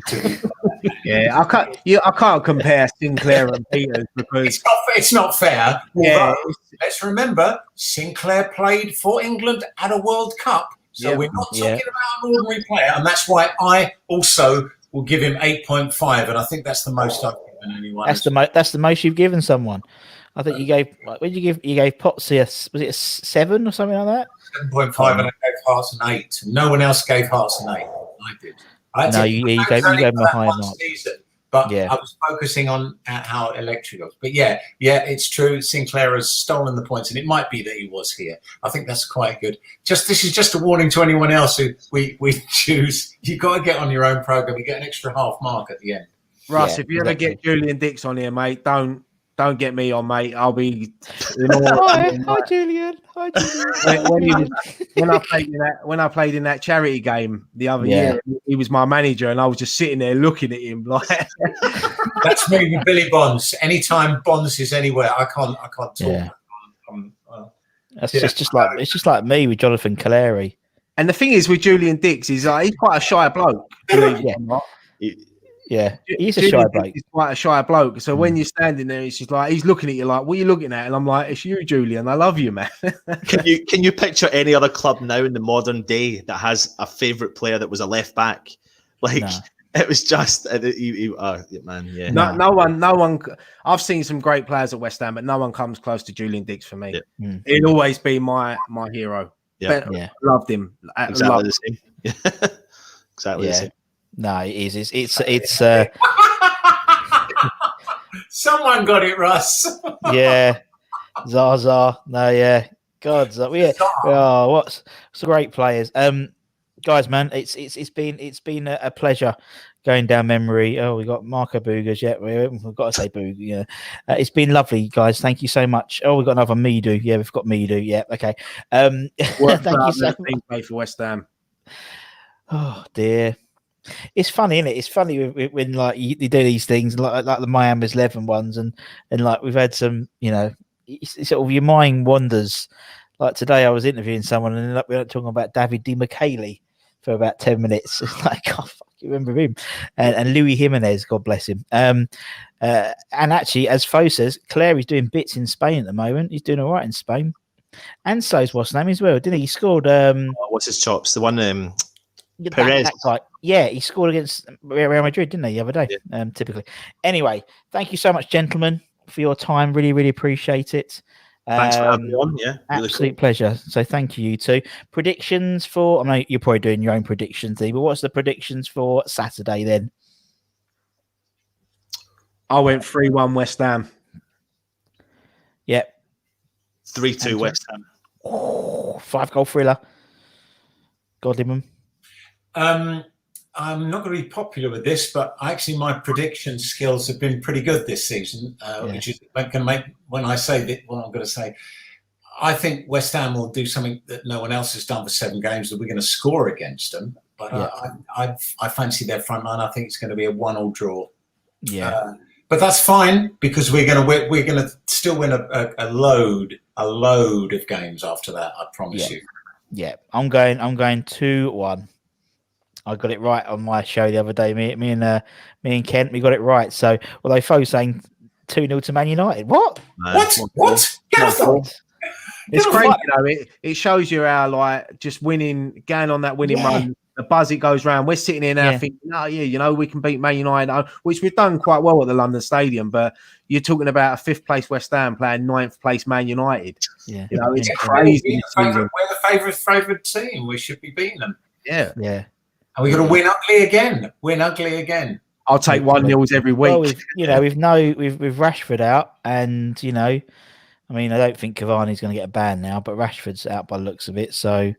I can't compare Sinclair and Peters because it's not fair. Yeah, let's remember Sinclair played for England at a World Cup, so we're not talking about an ordinary player, and that's why I also will give him 8.5, and I think that's the most I've given anyone. That's the most you've given someone. I think you gave. What did you give? You gave Potsy was it a 7 or something like that? 7.5, and I gave Hearts an 8. No one else gave Hearts an 8. I did. You gave him a higher mark. But I was focusing on how electric it was. But it's true. Sinclair has stolen the points, and it might be that he was here. I think that's quite good. This is just a warning to anyone else who we choose. You've got to get on your own program. You get an extra half mark at the end. Russ, Yeah, if you ever exactly. get Julian Dix on here, mate, don't get me on, mate. I'll be. Hi, Julian. Hi, Julian. When I played in that charity game the other Yeah. year, he was my manager, and I was just sitting there looking at him like. That's me with Billy Bonds. Anytime Bonds is anywhere, I can't talk. Yeah. That's just like me with Jonathan Caleri. And the thing is with Julian Dix is he's quite a shy bloke. Believe it or not. Yeah, he's a Julian shy Dix bloke. is quite a shy bloke. So when you're standing there, it's just like he's looking at you like, "What are you looking at?" And I'm like, "It's you, Julian. I love you, man." Can you picture any other club now in the modern day that has a favourite player that was a left back? Like it was just man, yeah. No one. I've seen some great players at West Ham, but no one comes close to Julian Dix for me. Yeah. He'll always be my hero. Yeah, Loved him. Exactly the same. Exactly the same. No, it is. It's Someone got it, Russ. yeah, Zaza. No, yeah, God, yeah. Oh, what's some great players. Guys, man, it's been a pleasure going down memory. Oh, we got Marco Boogers. Yeah, we've got to say Booger. Yeah, it's been lovely, guys. Thank you so much. Oh, we've got another Midu. Yeah, we've got Midu. Yeah, okay. Thank you so much. For West Ham. Oh dear. It's funny, isn't it? It's funny when like you do these things like the Miami's 11 ones, and like we've had some, it's sort of your mind wanders. Like today, I was interviewing someone, and we were talking about David Di Michele for about 10 minutes. It's like, oh, fuck, you remember him? And Louis Jimenez, God bless him. And actually, as Fo says, Claire is doing bits in Spain at the moment. He's doing all right in Spain, and so's what's his name as well, didn't he? He scored. What's his chops? The one. Perez. Yeah, he scored against Real Madrid, didn't he, the other day? Yeah. Typically. Anyway, thank you so much, gentlemen, for your time. Really, really appreciate it. Thanks for having me on. Yeah, really absolute cool. pleasure. So thank you too. Predictions for, I know you're probably doing your own predictions, but what's the predictions for Saturday then? I went 3-1 West Ham. Yep. 3-2 West Ham. Oh, 5-goal thriller. Godleman. I'm not going to be popular with this, but actually my prediction skills have been pretty good this season, which is going to make, when I say that, what I'm going to say, I think West Ham will do something that no one else has done for 7 games, that we're going to score against them. But I fancy their front line. I think it's going to be a 1-1 draw. Yeah. But that's fine, because we're going to still win a load of games after that. I promise you. Yeah, I'm going 2-1. I got it right on my show the other day. Me and Kent, we got it right. So, although Fo's saying 2-0 to Man United. What? What? It's crazy, though. It shows you how, like, just winning, going on that winning run, the buzz it goes round. We're sitting here now thinking, we can beat Man United, which we've done quite well at the London Stadium. But you're talking about a 5th place West Ham playing 9th place Man United. Yeah, it's crazy. We're the favourite team. We should be beating them. Yeah. And we're going to win ugly again. I'll take 1-0 every week. Well, with Rashford out, and I don't think Cavani's going to get a ban now, but Rashford's out by the looks of it. So,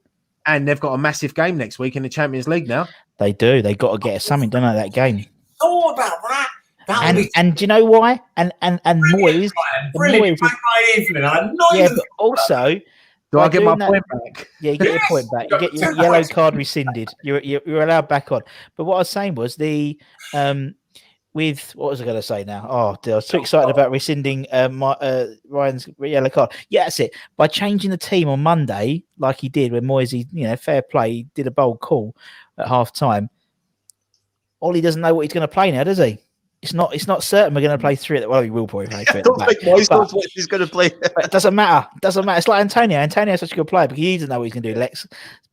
and they've got a massive game next week in the Champions League now. They do. They got to get something done at that game. All about that. And do you know why? And Moyes, brilliant. Evening. But also. Do I get my point back? Yeah, you get your point back. You get your yellow card rescinded. You're allowed back on. But what I was saying was with what was I going to say now? Oh, dear, I was too excited about rescinding Ryan's yellow card. Yeah, that's it. By changing the team on Monday, like he did when Moyes, fair play, he did a bold call at half time. Ollie doesn't know what he's going to play now, does he? It's not certain we're going to play 3 at the. Well, we will probably play 3 at the back. Moyes knows what he's going to play. It doesn't matter. It's like Antonio. Antonio's such a good player, but he doesn't know what he's going to do. Lex,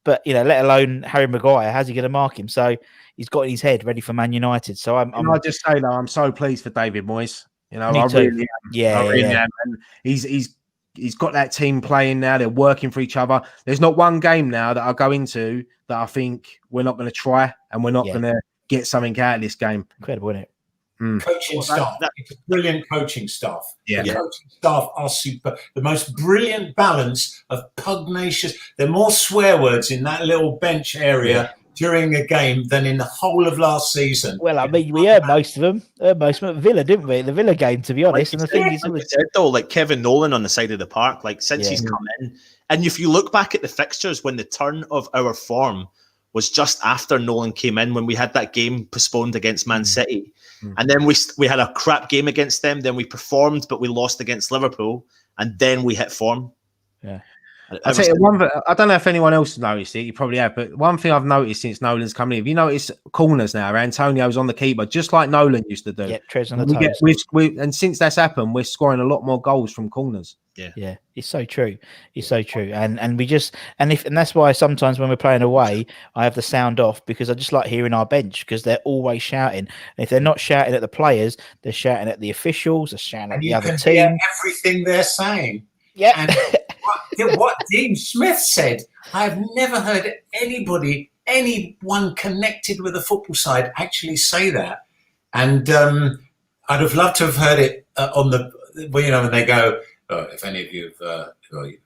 but let alone Harry Maguire. How's he going to mark him? So he's got in his head ready for Man United. So I just say though, I'm so pleased for David Moyes. I too. really am. I really am. And he's got that team playing now. They're working for each other. There's not one game now that I go into that I think we're not going to try and we're not going to get something out of this game. Incredible, isn't it? Coaching staff. It's a brilliant coaching staff. Yeah. The coaching staff are super. The most brilliant balance of pugnacious. There are more swear words in that little bench area during a game than in the whole of last season. Well, I mean, we heard most of them. Heard most of them at Villa, didn't we? The Villa game, to be honest. And the thing is, like you said, though, like Kevin Nolan on the side of the park, like since he's come in, and if you look back at the fixtures when the turn of our form was just after Nolan came in, when we had that game postponed against Man City, and then we had a crap game against them, then we performed, but we lost against Liverpool, and then we hit form. Yeah. I'll tell you one. I don't know if anyone else noticed it. You probably have, but one thing I've noticed since Nolan's come in, if you notice corners now, Antonio's on the keeper, just like Nolan used to do. Yeah, Trev's on the toes. And since that's happened, we're scoring a lot more goals from corners. Yeah, it's so true. It's so true. And we just and that's why sometimes when we're playing away, I have the sound off because I just like hearing our bench because they're always shouting. And if they're not shouting at the players, they're shouting at the officials, they're shouting at the other team. Hear everything they're saying. Yeah. And what Dean Smith said, I have never heard anyone connected with the football side actually say that. And I'd have loved to have heard it on the, well, you know, when they go, oh, if any of you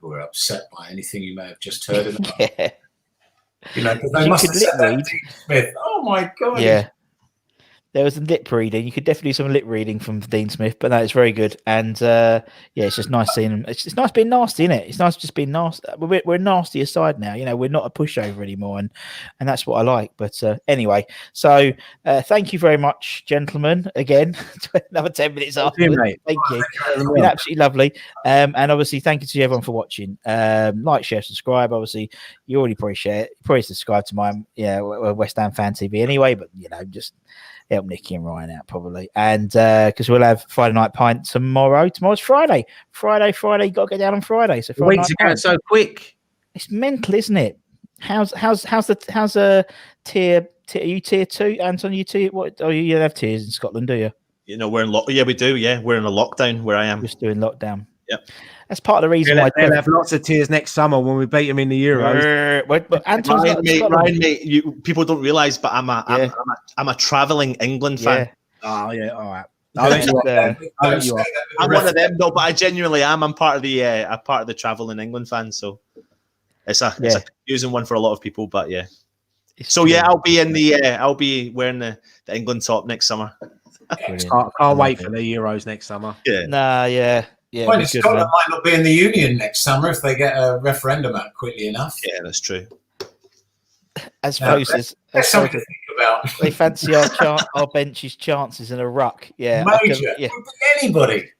were upset by anything you may have just heard about. Yeah. You know, because they must have said that to Dean Smith. Oh my God. Yeah. There was some lip reading. You could definitely do some lip reading from Dean Smith, but no, it's very good. And yeah, it's just nice seeing him. It's nice being nasty, isn't it? It's nice just being nasty. We're a nastier side now. You know, we're not a pushover anymore, and that's what I like. But anyway, so thank you very much, gentlemen. Again, another 10 minutes after. Thank you. It's been absolutely lovely. And obviously, thank you to everyone for watching. Like, share, subscribe. Obviously, you already probably share it. You probably subscribe to my West Ham Fan TV anyway. But you know, just help Nicky and Ryan out probably, and because we'll have Friday Night Pint tomorrow. Tomorrow's Friday. Friday. You got to get down on Friday. So Friday weeks ago so quick. It's mental, isn't it? How's a tier? Are you tier 2, Anton? You tier what? Oh, you don't have tiers in Scotland, do you? You know, we're in Yeah, we do. Yeah, we're in a lockdown where I am. Just doing lockdown. Yep. That's part of the reason why they'll have lots of tiers next summer when we beat them in the Euros. But Anton's Ryan, mate, people don't realise, but I'm a travelling England fan. Oh yeah, all right. I'm one of them, though, but I genuinely am. I'm part of the travelling England fans, so it's a confusing one for a lot of people, but yeah. I'll be wearing the England top next summer. Can't wait for the Euros next summer. Yeah. Yeah, well, Scotland might not be in the Union next summer if they get a referendum out quickly enough. Yeah, that's true. As voters, something to think about. They fancy our bench's chances in a ruck. Yeah, major. Anybody.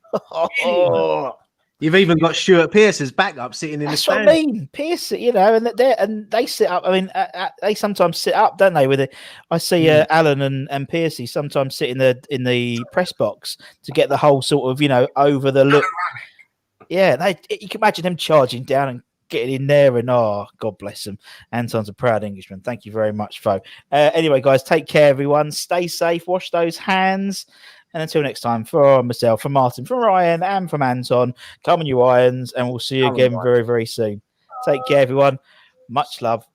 You've even got Stuart Pearce's backup sitting in the stand. That's what I mean, Pearce. You know, and they sit up. I mean, they sometimes sit up, don't they? With it, I see Alan and Pearcey sometimes sit in the press box to get the whole sort of over the look. Yeah, you can imagine them charging down and getting in there, and God bless them. Anton's a proud Englishman. Thank you very much, Fo. Anyway, guys, take care, everyone. Stay safe. Wash those hands. And until next time, for myself, from Martin, from Ryan, and from Anton, come on, you irons, and we'll see you again very, very soon. Take care, everyone. Much love.